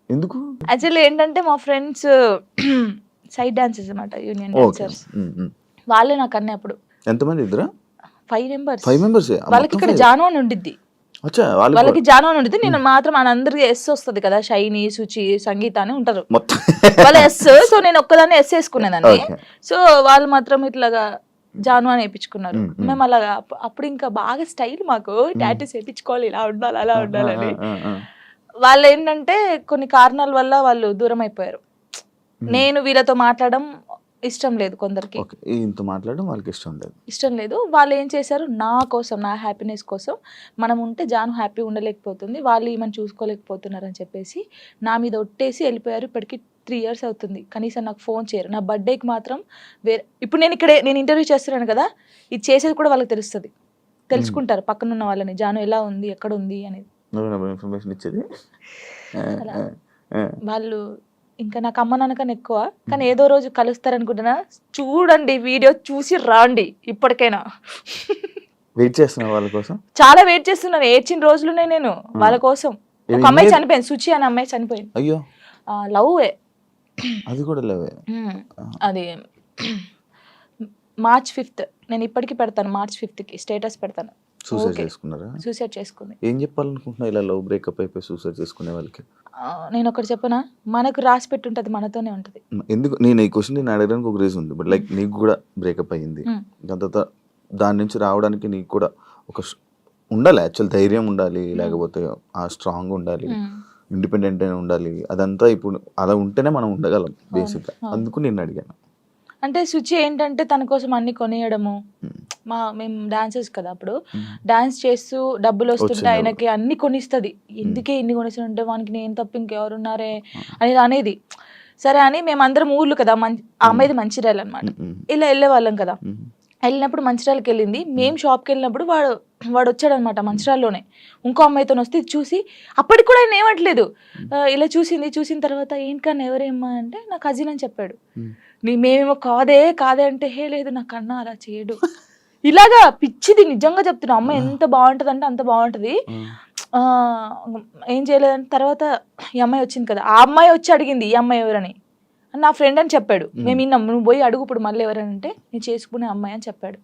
ఎందుకు? యాక్చువల్లీ ఏంటంటే మా ఫ్రెండ్స్ సైడ్ డాన్సర్స్ అన్నమాట, యూనియన్ డాన్సర్స్. వాళ్ళే నాకు అన్నీ. అప్పుడు ఎంతమంది? ఇద్దరా? 5 members. వాళ్ళకి ఇక్కడ జాను అని ఉండిద్ది, వాళ్ళకి జాను అని ఉండిద్ది. నేను మాత్రం అందరికి ఎస్ వస్తుంది కదా, షైని, సుచి, సంగీత అని ఉంటారు వాళ్ళ ఎస్. సో నేను ఒక్కదాన్ని ఎస్ వేసుకునేదాన్ని. సో వాళ్ళు మాత్రం ఇట్లాగా జాను అని వేయించుకున్నారు. మేము అలాగా అప్పుడు ఇంకా బాగా స్టైల్ మాకు, టాటూస్ వేయించుకోవాలి, ఇలా ఉండాలి అలా ఉండాలని. వాళ్ళు ఏంటంటే కొన్ని కారణాల వల్ల వాళ్ళు దూరం అయిపోయారు. నేను వీళ్ళతో మాట్లాడడం ఇష్టం లేదు కొందరికి, ఇంత మాట్లాడడం వాళ్ళకి ఇష్టం లేదు. వాళ్ళు ఏం చేశారు, నా కోసం, నా హ్యాపీనెస్ కోసం, మనం ఉంటే జాను హ్యాపీ ఉండలేకపోతుంది, వాళ్ళు ఈమెను చూసుకోలేకపోతున్నారు అని చెప్పేసి నా మీద ఒట్టేసి వెళ్ళిపోయారు. ఇప్పటికి 3 years అవుతుంది, కనీసం నాకు ఫోన్ చేయరు. నా బర్త్డేకి మాత్రం ఇప్పుడు నేను ఇంటర్వ్యూ చేస్తున్నాను కదా, ఇది చేసేది కూడా వాళ్ళకి తెలుసుకుంటారు పక్కన ఉన్న వాళ్ళని, జాను ఎలా ఉంది, ఎక్కడ ఉంది అనేది ఇన్ఫర్మేషన్ ఇచ్చేది వాళ్ళు. ఇంకా నాకు అమ్మ నాన్న కన్నా ఎక్కువ, కానీ ఏదో రోజు కలుస్తారనుకుంటున్నా. చూడండి వీడియో చూసి రాండి, ఇప్పటికైనా వెయిట్ చేస్తున్నా వాళ్ళ కోసం, చాలా వెయిట్ చేస్తున్నాను. ఏడ్చిన రోజులునే నేను వాళ్ళ కోసం. ఒక అమ్మాయి చనిపోయింది, సుచి అనే అమ్మాయి చనిపోయింది. అయ్యో, లవ్. అది కూడా లవ్. అది March 5th, నేను ఇప్పటికి పెడతాను, March 5th స్టేటస్ పెడతాను. సూసైడ్ చేసుకుంది. ఏం చెప్పాలనుకుంటున్నా ఇలా లవ్ బ్రేకప్ అయిపోయి సూసైడ్ చేసుకునే వాళ్ళకి? నేను ఒకటి చెప్పనా, మనకు రాసి పెట్టుంటది, మనతోనే ఉంటది. ఎందుకు నేను ఈ క్వశ్చన్ నేను అడగడానికి ఒక రీజన్ ఉంది. బట్ లైక్ నీకు కూడా బ్రేకప్ అయ్యింది, దాని తర్వాత దాని నుంచి రావడానికి నీకు కూడా ఉండాలి, యాక్చువల్ ధైర్యం ఉండాలి, లేకపోతే ఆ స్ట్రాంగ్ ఉండాలి, ఇండిపెండెంట్ అయినా ఉండాలి. అదంతా ఇప్పుడు అలా ఉంటేనే మనం ఉండగలం బేసిక్గా. అందుకు నేను అడిగాను. అంటే శుచి ఏంటంటే తన కోసం అన్ని కొనియడము, మేము డాన్సర్స్ కదా అప్పుడు, డాన్స్ చేస్తూ డబ్బులు వస్తుంటే ఆయనకి అన్ని కొనిస్తుంది. ఎందుకే ఇన్ని కొనిస్తుంటే వానికి నేను తప్ప ఇంకెవరున్నారే అనేది అనేది. సరే అని మేమందరం ఊర్లు కదా, ఆ అమ్మాయిది మంచిర్యాల అనమాట, ఇలా వెళ్ళే వాళ్ళం కదా. వెళ్ళినప్పుడు మంచిర్యాలకి వెళ్ళింది, మేము షాప్కి వెళ్ళినప్పుడు వాడు వచ్చాడనమాట మంచిర్యాలలోనే ఇంకో అమ్మాయితో వస్తే చూసి, అప్పటికి కూడా ఆయన ఏమట్లేదు, ఇలా చూసిన తర్వాత ఏంటన్నా ఎవరేమ్మా అంటే నా కజిన్ అని చెప్పాడు. మేమేమో కాదే అంటే హే లేదు నా కన్నా అలా చేయడు, ఇలాగా పిచ్చిది నిజంగా చెప్తున్నా. అమ్మాయి ఎంత బాగుంటది అంటే అంత బాగుంటది. ఏం చేయలేదంటే తర్వాత ఈ అమ్మాయి వచ్చింది కదా, ఆ అమ్మాయి వచ్చి అడిగింది ఈ అమ్మాయి ఎవరని, నా ఫ్రెండ్ అని చెప్పాడు. మేము విన్నాం, నువ్వు పోయి అడుగు ఇప్పుడు మళ్ళీ ఎవరంటే నేను చేసుకునే అమ్మాయి అని చెప్పాడు.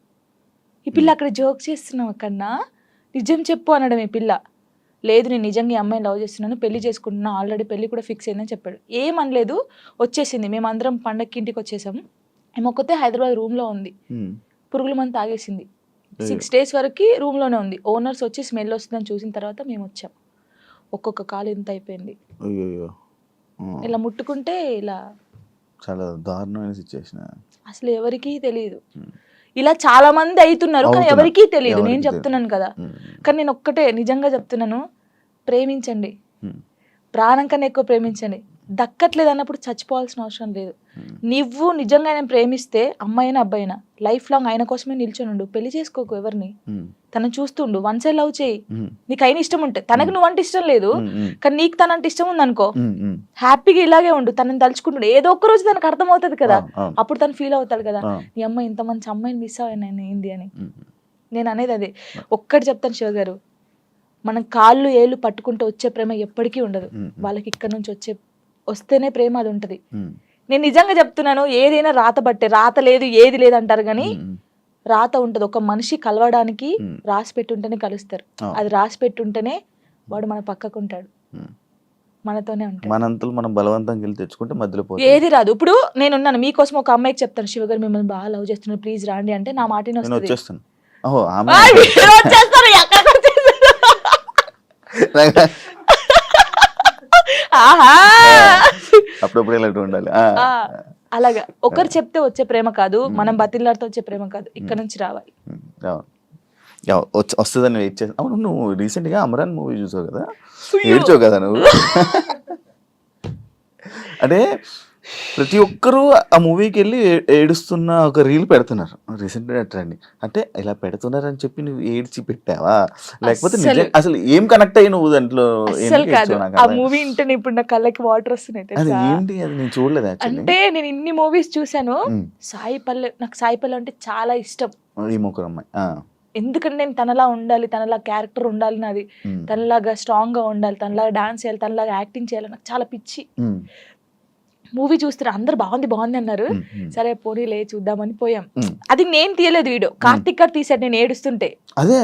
ఈ పిల్ల అక్కడ జోక్ చేస్తున్నావు కన్నా, నిజం చెప్పు అనడం. ఈ పిల్ల లేదు నేను నిజంగా ఈ అమ్మాయిని లవ్ చేస్తున్నాను, పెళ్లి చేసుకుంటున్నా, ఆల్రెడీ పెళ్లి కూడా ఫిక్స్ అయిందని చెప్పాడు. ఏమనలేదు, వచ్చేసింది. మేమందరం పండగకి ఇంటికి వచ్చేసాము. ఏమొక్కతే హైదరాబాద్ రూమ్లో ఉంది, పురుగుల మందు తాగేసింది. 6 days వరకు రూమ్లోనే ఉంది. ఓనర్స్ వచ్చి స్మెల్ వస్తుందని చూసిన తర్వాత మేము వచ్చాం. ఒక్కొక్క కాలు ఇంత అయిపోయింది, ఇలా ముట్టుకుంటే ఇలా. చాలా దారుణమైన సిచ్యువేషన్. అసలు ఎవరికీ తెలియదు. ఇలా చాలా మంది అవుతున్నారు కానీ ఎవరికీ తెలియదు. నేను చెప్తున్నాను కదా, కానీ నేను ఒక్కటే నిజంగా చెప్తున్నాను, ప్రేమించండి, ప్రాణం కన్నా ఎక్కువ ప్రేమించండి. దక్కట్లేదు అన్నప్పుడు చచ్చిపోవాల్సిన అవసరం లేదు. నువ్వు నిజంగా ఆయన ప్రేమిస్తే అమ్మాయినా అబ్బాయినా లైఫ్ లాంగ్ ఆయన కోసమే నిల్చొని ఉండు. పెళ్లి చేసుకోకు ఎవరిని, తనని చూస్తుండు, వన్ సైడ్ లవ్ చేయి. నీకు అయిన ఇష్టం ఉంటే, తనకు నువ్వంటే ఇష్టం లేదు కానీ నీకు తనంటే ఇష్టం ఉంది అనుకో, హ్యాపీగా ఇలాగే ఉండు. తనని తలుచుకుంటుండు, ఏదో ఒక్క రోజు తనకు అర్థం అవుతుంది కదా, అప్పుడు తను ఫీల్ అవుతాడు కదా, నీ అమ్మాయి ఇంత మంచి అమ్మాయిని మిస్ అయ్యాను ఏంది అని. నేను అనేది అదే ఒక్కటి చెప్తాను శివ గారు, మనం కాళ్ళు ఏళ్ళు పట్టుకుంటే వచ్చే ప్రేమ ఎప్పటికీ ఉండదు. వాళ్ళకి ఇక్కడ నుంచి వస్తేనే ప్రేమ అది ఉంటది. నేను నిజంగా చెప్తున్నాను, ఏదైనా రాత బట్టే, రాత లేదు ఏది లేదు అంటారు కానీ రాత ఉంటది. ఒక మనిషి కలవడానికి రాసి పెట్టుంటేనే కలుస్తారు. అది రాసి పెట్టుంటేనే వాడు మన పక్కకు ఉంటాడు, మనతోనే ఉంటాడు. మనంతలు మనం బలవంతంగా వెళ్ళి తెచ్చుకుంటే మధ్యలో ఏది రాదు. ఇప్పుడు నేనున్నాను, మీకోసం ఒక అమ్మాయికి చెప్తాను, శివగారు మిమ్మల్ని బాగా లవ్ చేస్తున్నాను ప్లీజ్ రాండి అంటే నా మాటని వస్తుంది. అప్పుడప్పుడు ఇలాంటి ఉండాలి. అలాగా ఒకరు చెప్తే వచ్చే ప్రేమ కాదు, మనం బతిలాడితో వచ్చే ప్రేమ కాదు, ఇక్కడ నుంచి రావాలి. వస్తుందని వెయిట్ చేస్తా. అవును, నువ్వు రీసెంట్ గా అమరాన్ మూవీ చూసావు కదా, ఏడ్చావు కదా నువ్వు. అంటే ప్రతి ఒక్కరూ ఆ మూవీకి వెళ్ళి ఏడుస్తున్న ఒక రీల్ పెడుతున్నారు రీసెంట్ ట్రెండింగ్. అంటే ఇలా పెడుతున్నారని చెప్పి నువ్వు ఏడ్చి పెట్టావా, లేకపోతే అసలు ఏం కనెక్ట్ అయ్యి నువ్వు దాంట్లో? ఆ మూవీ ఇంటే ఇప్పుడు నా కళ్ళకి వాటర్ వస్తున్నాయి. ఏంటి అది నేను చూడలేదు. అంటే నేను ఇన్ని మూవీస్ చూసాను, సాయి పల్లవి, నాకు సాయి పల్లవి అంటే చాలా ఇష్టం. ఈ ముగ్గురు అమ్మాయి, ఎందుకంటే నేను తనలా ఉండాలి, తనలా క్యారెక్టర్ ఉండాలి నాది, తనలాగా స్ట్రాంగ్ గా ఉండాలి, తనలాగా డాన్స్ చేయాలి, తనలాగా యాక్టింగ్ చేయాలి, నాకు చాలా పిచ్చి. మూవీ చూస్తే అందరు బాగుంది అన్నారు, సరే పోనీలే చూద్దామని పోయాం. అది నేను తీయలేదు వీడియో, కార్తిక్ గారు తీసాడు నేను ఏడుస్తుంటే. అదే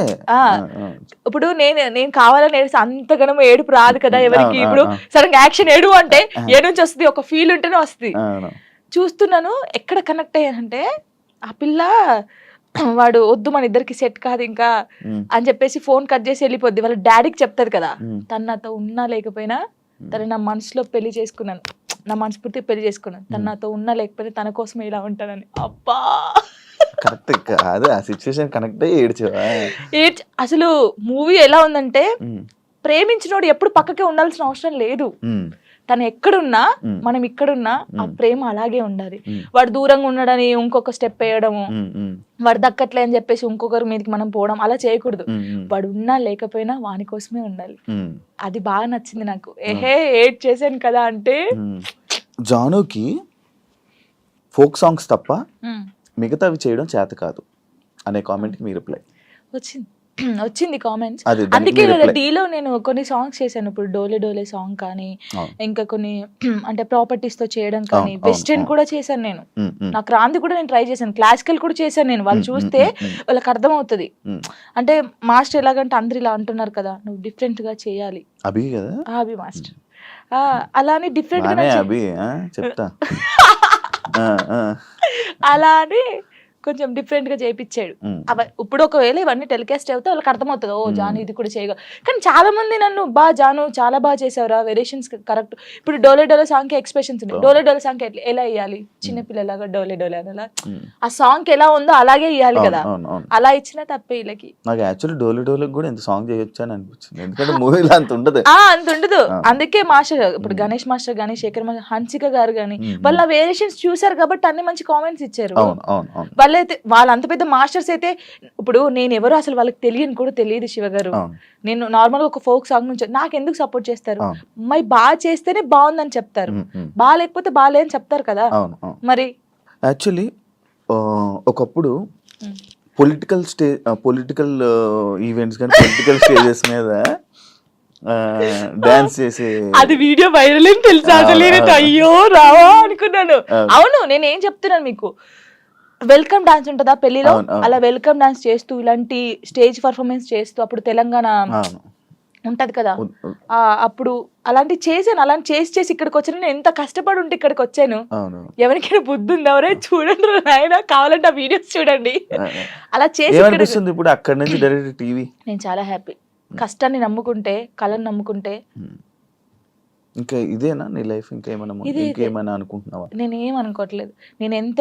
ఇప్పుడు నేను కావాలని ఏడుస్తే అంతగానో ఏడుపు రాదు కదా ఎవరికి. ఇప్పుడు సడన్ యాక్షన్ ఏడు అంటే ఏ నుంచి వస్తుంది, ఒక ఫీల్ ఉంటేనే వస్తుంది. చూస్తున్నాను, ఎక్కడ కనెక్ట్ అయ్యానంటే ఆ పిల్ల వాడు వద్దు మన ఇద్దరికి సెట్ కాదు ఇంకా అని చెప్పేసి ఫోన్ కట్ చేసి వెళ్ళిపోద్ది. వాళ్ళ డాడీకి చెప్తాది కదా, తను నాతో ఉన్నా లేకపోయినా తను నా మనసులో పెళ్లి చేసుకున్నాను, నా మనస్ఫూర్తి పెళ్లి చేసుకున్నాను, తను నాతో ఉన్నా లేకపోతే తన కోసమే ఇలా ఉంటానని. అబ్బా కరెక్ట్ కాదు, ఆ సిచ్యువేషన్ కనెక్ట్ అయ్యి ఏడ్చావా? అసలు మూవీ ఎలా ఉందంటే, ప్రేమించినోడు ఎప్పుడు పక్కకే ఉండాల్సిన అవసరం లేదు. తను ఎక్కడున్నా మనం ఇక్కడున్నా ఆ ప్రేమ అలాగే ఉండాలి. వాడు దూరంగా ఉండడని ఇంకొక స్టెప్ వేయడము, వాడు దక్కట్లే అని చెప్పేసి ఇంకొకరి మీదకి మనం పోవడం అలా చేయకూడదు. వాడు ఉన్నా లేకపోయినా వాని కోసమే ఉండాలి. అది బాగా నచ్చింది నాకు. ఏడ్ చేశాను కదా అంటే, జానుకి ఫోక్ సాంగ్స్ తప్ప మిగతావి చేయడం చేత కాదు అనే కామెంట్కి మీ రిప్లై వచ్చింది కామెంట్స్. అందుకే డీలో నేను కొన్ని సాంగ్స్ చేశాను. ఇప్పుడు డోలే డోలే సాంగ్ కానీ, ఇంకా కొన్ని అంటే ప్రాపర్టీస్ తో చేయడం కానీ, వెస్టర్న్ కూడా చేశాను నేను. నాకు రాంది కూడా నేను ట్రై చేశాను, క్లాసికల్ కూడా చేశాను నేను. వాళ్ళు చూస్తే వాళ్ళకి అర్థం అవుతుంది. అంటే మాస్టర్ ఎలాగంటే అందరు ఇలా అంటున్నారు కదా, నువ్వు డిఫరెంట్ గా చేయాలి. అభి కదా, అభి మాస్టర్ అలానే డిఫరెంట్ గా చెప్తా అలా అని కొంచెం డిఫరెంట్ గా చేయించాడు. ఇప్పుడు ఒకవేళ ఇవన్నీ టెలికాస్ట్ అవుతే వాళ్ళకి అర్థమవుతుంది, ఓ జాను ఇది కూడా చేయగల. కానీ చాలా మంది నన్ను జాను చాలా బాగా చేసావురా, వేరియేషన్స్ కరెక్ట్. ఇప్పుడు డోలే డోలే సాంగ్ కి ఎక్స్ప్రెషన్స్ ఉన్నాయి. డోలే డోలే సాంగ్ కి ఎలా వేయాలి, చిన్నపిల్లలాగా డోలే డోలే అలా ఆ సాంగ్ ఎలా ఉందో అలాగే ఇవ్వాలి కదా, అలా ఇచ్చినా తప్పే వీళ్ళకి. నాకు యాక్చువల్లీ డోలే డోలే కూడా ఎంత సాంగ్ చేయొచ్చు అని అనిపించింది, ఎందుకంటే మూవీలో అంత ఉండదు. అంత ఉండదు. అందుకే మాస్టర్ ఇప్పుడు గణేష్ మాస్టర్ గానీ, శేఖర్ మాస్టర్, హన్సిక గారు గానీ వాళ్ళ వేరియేషన్స్ చూసారు కాబట్టి అన్ని మంచి కామెంట్స్ ఇచ్చారు. వాళ్ళైతే వాళ్ళ అంత పెద్ద మాస్టర్స్ అయితే, ఇప్పుడు నేను ఎవరు అసలు వాళ్ళకి తెలియని కూడా తెలియదు శివ గారు. నేను నార్మల్ గా ఒక ఫోక్ సాంగ్ నుంచి నాకు ఎందుకు సపోర్ట్ చేస్తారు, మరి బాగా చేస్తేనే బాగుందని చెప్తారు, బాగా లేకపోతే బాగాలే అని చెప్తారు కదా. మరి యాక్చువల్లీ ఒకప్పుడు పొలిటికల్ ఈవెంట్స్ కానీ పొలిటికల్ స్టేజెస్ మీద డాన్స్ చేసే అది వీడియో వైరల్ అని తెలుసా, అసలు అయ్యో రావా అనుకున్నాను. అవును, నేను ఏం చెప్తున్నాను మీకు, వెల్కమ్ డాన్స్ ఉంటుందా పెళ్లిలో, అలా వెల్కమ్ డాన్స్ చేస్తూ ఇలాంటి స్టేజ్ పర్ఫార్మెన్స్ చేస్తూ, అప్పుడు తెలంగాణ ఉంటది కదా, అప్పుడు అలాంటి చేశాను. అలాంటి చేసి ఇక్కడికి వచ్చాను. నేను ఎంత కష్టపడి ఉంటే ఇక్కడికి వచ్చాను. ఎవరికైనా బుద్ధి ఉంది, ఎవరే చూడండి నాయన, కావాలంటే ఆ వీడియోస్ చూడండి. అలా చేసి ఇప్పుడు అక్కడ నుంచి డైరెక్ట్ టీవీ. నేను చాలా హ్యాపీ. కష్టాన్ని నమ్ముకుంటే, కళను నమ్ముకుంటే. ఇంకా ఇదేనా నీ లైఫ్? ఇంకేమైనా అనుకుంటున్నావా? నేను ఏం అనుకోవట్లేదు. నేను ఎంత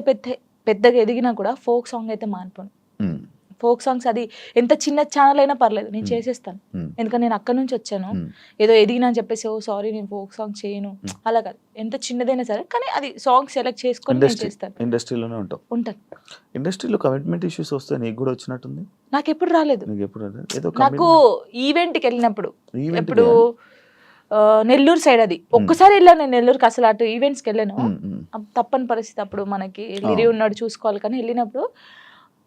పెద్దగా ఎదిగినా కూడా ఫోక్ సాంగ్ అయితే మానిపోను. ఫోక్ సాంగ్స్ అది ఎంత చిన్న ఛానల్ అయినా పర్లేదు, నేను చేసేస్తాను. ఎందుకంటే నేను అక్కడ నుంచి వచ్చాను. ఏదో ఎదిగినా అని చెప్పేసి ఓ సారీ నేను ఫోక్ సాంగ్ చేయను అలా కాదు. ఎంత చిన్నదైనా సరే, కానీ అది సాంగ్ సెలెక్ట్ చేసుకొని నేను చేస్తాను. ఇండస్ట్రీలోనే ఉంటాను. ఇండస్ట్రీలో కమిట్మెంట్ ఇష్యూస్ వస్తే నీకు కూడా వచ్చినట్టుంది? నాకు ఎప్పుడు రాలేదు. నాకు ఈవెంట్కి వెళ్ళినప్పుడు, ఎప్పుడు నెల్లూరు సైడ్, అది ఒక్కసారి వెళ్ళాను నేను నెల్లూరుకి. అసలు అటు ఈవెంట్స్కి వెళ్ళాను, తప్పని పరిస్థితి అప్పుడు, మనకి లిరి ఉన్నాడు చూసుకోవాలి. కానీ వెళ్ళినప్పుడు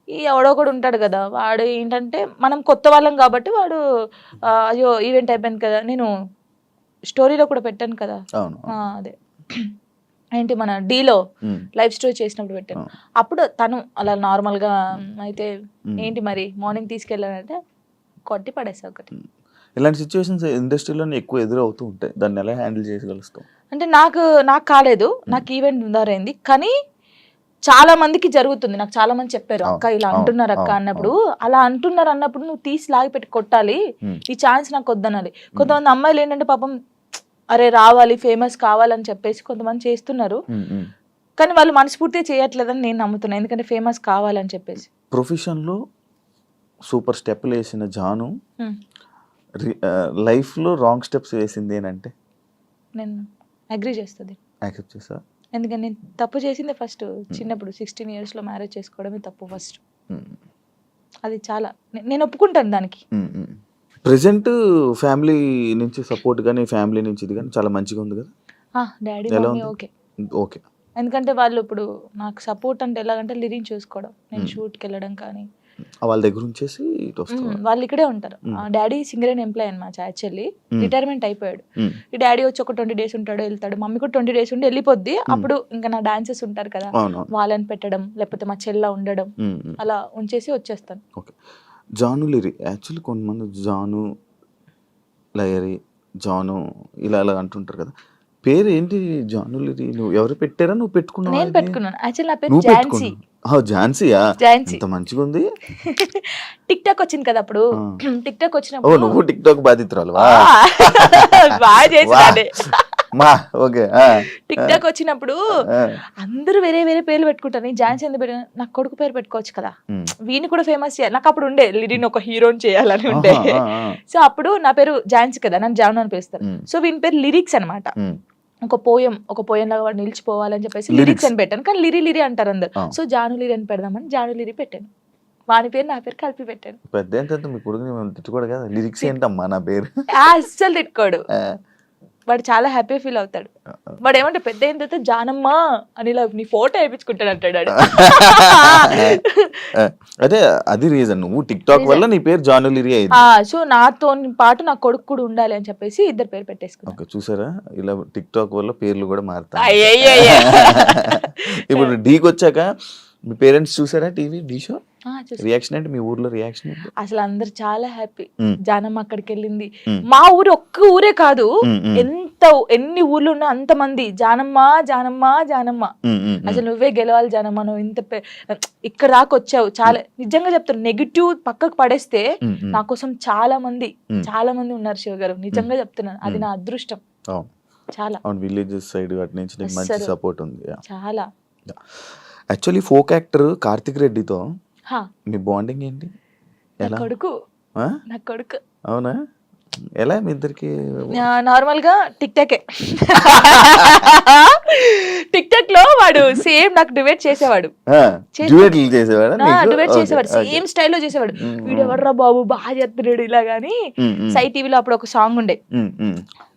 ఈ ఎవడో కూడా ఉంటాడు కదా, వాడు ఏంటంటే మనం కొత్త వాళ్ళం కాబట్టి వాడు అయ్యో ఈవెంట్ అయిపోయింది కదా, నేను స్టోరీలో కూడా పెట్టాను కదా, అదే ఏంటి మన డీలో లైవ్ స్టోరీ చేసినప్పుడు పెట్టాను. అప్పుడు తను అలా నార్మల్ గా అయితే ఏంటి మరి మార్నింగ్ తీసుకెళ్ళానంటే కొట్టి పడేసా ఒకటి. ఇలాంటి సిచ్యువేషన్స్ ఇండస్ట్రీలో ఎక్కువ ఎదురవుతూ ఉంటాయి, దాన్ని ఎలా హ్యాండిల్ చేయగలుగుతాం? అంటే నాకు కాలేదు, నాకు ఈవెంట్ ఉందారైంది, కానీ చాలా మందికి జరుగుతుంది. నాకు చాలా మంది చెప్పారు, అక్క ఇలా అంటున్నారు అక్క అన్నప్పుడు, అలా అంటున్నారు అన్నప్పుడు నువ్వు తీసి లాగి పెట్టి కొట్టాలి, ఈ ఛాన్స్ నాకు వద్దనాలి. కొంతమంది అమ్మాయిలు ఏంటంటే పాపం అరే రావాలి, ఫేమస్ కావాలని చెప్పేసి కొంతమంది చేస్తున్నారు, కానీ వాళ్ళు మనస్ఫూర్తిగా చేయట్లేదని నేను నమ్ముతున్నాను. ఎందుకంటే ఫేమస్ కావాలని చెప్పేసి. ప్రొఫెషన్లో సూపర్ స్టెప్లు వేసిన జాను లైఫ్లో రాంగ్ స్టెప్స్ వేసింది ఏంటంటే? నేను అగ్రీ చేస్తుంది. యాక్సెప్ట్ చేస్తా. ఎందుకంటే నేను తప్పు చేసిందే ఫస్ట్. చిన్నప్పుడు 16 years లో మ్యారేజ్ చేసుకోవడమే తప్పు ఫస్ట్. అది చాలా నేను ఒప్పుకుంటాను దానికి. ప్రెసెంట్ ఫ్యామిలీ నుంచి సపోర్ట్ కానీ ఫ్యామిలీ నుంచి ఇది కానీ చాలా మంచిగా ఉంది కదా? Daddy mummy okay. ఎందుకంటే వాళ్ళు ఇప్పుడు నాకు సపోర్ట్ అంటే ఎలాగంటే లిరిక్ చూసుకోవడం, నేను షూట్కి వెళ్ళడం కానీ వాళ్ళ దగ్గర ఉంచేసి వాళ్ళు ఇక్కడే ఉంటారు. డాడీ సింగరేన్ ఎంప్లాయ్ అనమాట, యాక్చువల్లీ రిటైర్మెంట్ అయిపోయాడు. ఈ డాడీ వచ్చి ఒక 20 days ఉంటాడు, వెళ్తాడు. మమ్మీ కూడా 20 days ఉండి వెళ్ళిపోద్ది. అప్పుడు ఇంకా నా డాన్సెస్ ఉంటారు కదా, వాళ్ళని పెట్టడం, లేకపోతే మా చెల్ల ఉండడం, అలా ఉంచేసి వచ్చేస్తాను. ఓకే. జాను లిరి యాక్చువల్లీ కొంతమంది జాను లయరి జాను ఇలా అలా అంటుంటారు కదా, పేరు ఏంటి జాను లిరి? నువ్వు ఎవరు పెట్టారా, నువ్వు పెట్టుకున్నావు? నేను పెట్టుకున్నాను. యాక్చువల్లీ నా పేరు ఝాన్సీ. ఝాన్సీయా? ఝాన్సీ. ఇంత మంచిగా ఉంది. టిక్ టాక్ వచ్చింది కదా అప్పుడు, టిక్ టాక్ వచ్చినప్పుడు నువ్వు టిక్ టాక్ బాధితురాలు బాగా చేసాడే. ఓకే. టిక్ టాక్ వచ్చినప్పుడు అందరూ వేరే వేరే పేర్లు పెట్టుకుంటారు. నేను ఝాన్సీ ఎందుకు పెట్టాను? నాకు కొడుకు పేరు పెట్టుకోవచ్చు కదా, వీని కూడా ఫేమస్ చేయాలి. నాకు అప్పుడు ఉండే లిరిని ఒక హీరోని చేయాలని ఉండే. సో అప్పుడు నా పేరు ఝాన్సీ కదా, నన్ను జాను అని పిలుస్తారు. సో వీని పేరు లిరిక్స్ అనమాట. ఒక పోయం లాగా వాడు నిలిచిపోవాలని చెప్పేసి లిరిక్స్ అని పెట్టాను. కానీ లిరి అంటారు అందరు. సో జాను లిరి అని పెడదామని జాను లిరి పెట్టాను. వాని పేరు నా పేరు కలిపి పెట్టాను. పెద్ద మీ కొడుకుని తిట్టుకోడు కదా, లిరిక్స్ ఏంటమ్మా నా పేరు అస్సలు తిట్టుకోడు. వాడు చాలా హ్యాపీ ఫీల్ అవుతాడు. వాడు ఏమంటే పెద్ద అయిన తర్వాత జానమ్మా అని నీ ఫోటో వేయించుకుంటాడు అంటాడు. అదే అది రీజన్, నువ్వు టిక్ టాక్ వల్ల నీ పేరు జాను లిరి అయింది. సో నాతో పాటు నా కొడుకు కూడా ఉండాలి అని చెప్పేసి ఇద్దరు పేరు పెట్టేసుకున్నాను. ఓకే, చూసారా ఇలా టిక్ టాక్ వల్ల పేర్లు కూడా మారుతాయి. ఇప్పుడు డీకి వచ్చాక మీ పేరెంట్స్ చూసారా టీవీ డీ షో? రియాక్షన్ ఏంటి? మీ ఊర్లో రియాక్షన్ ఏంటి? అసలు అందరు చాలా హ్యాపీ. జానమ్మ అక్కడికి వెళ్ళింది. మా ఊరు ఒక్క ఊరే కాదు, ఎంత ఎన్ని ఊర్లు ఉన్నా అంతమంది జానమ్మ జానమ్మ జానమ్మ, అసలు నువ్వే గెలవాలి జానమ్మ, నువ్వు ఇంత ఇక్కడ దాకా వచ్చావు. చాలా నిజంగా చెప్తాను, నెగిటివ్ పక్కకు పడేస్తే నా కోసం చాలా మంది ఉన్నారు శివ గారు, నిజంగా చెప్తున్నాను. అది నా అదృష్టం. చాలా విలేజెస్ సైడ్ అటు నుంచి నీకు మంచి సపోర్ట్ ఉంది. చాలా. యాక్చువల్లీ ఫోక్ యాక్టర్ కార్తిక్ రెడ్డితో మీ బాండింగ్ ఏంటి? నా కొడుకు. అవునా? ఎలా మీ ఇద్దరికి? నార్మల్ గా టిక్ టాక్ లో వాడు సేమ్ నాకు డిబేట్ చేసేవాడు, సేమ్ స్టైల్లో చేసేవాడు. వీడియో ఎవర్రా బాబు బాగా చేస్తున్నాడు ఇలా గానీ. సై టీవీలో అప్పుడు ఒక సాంగ్ ఉండే,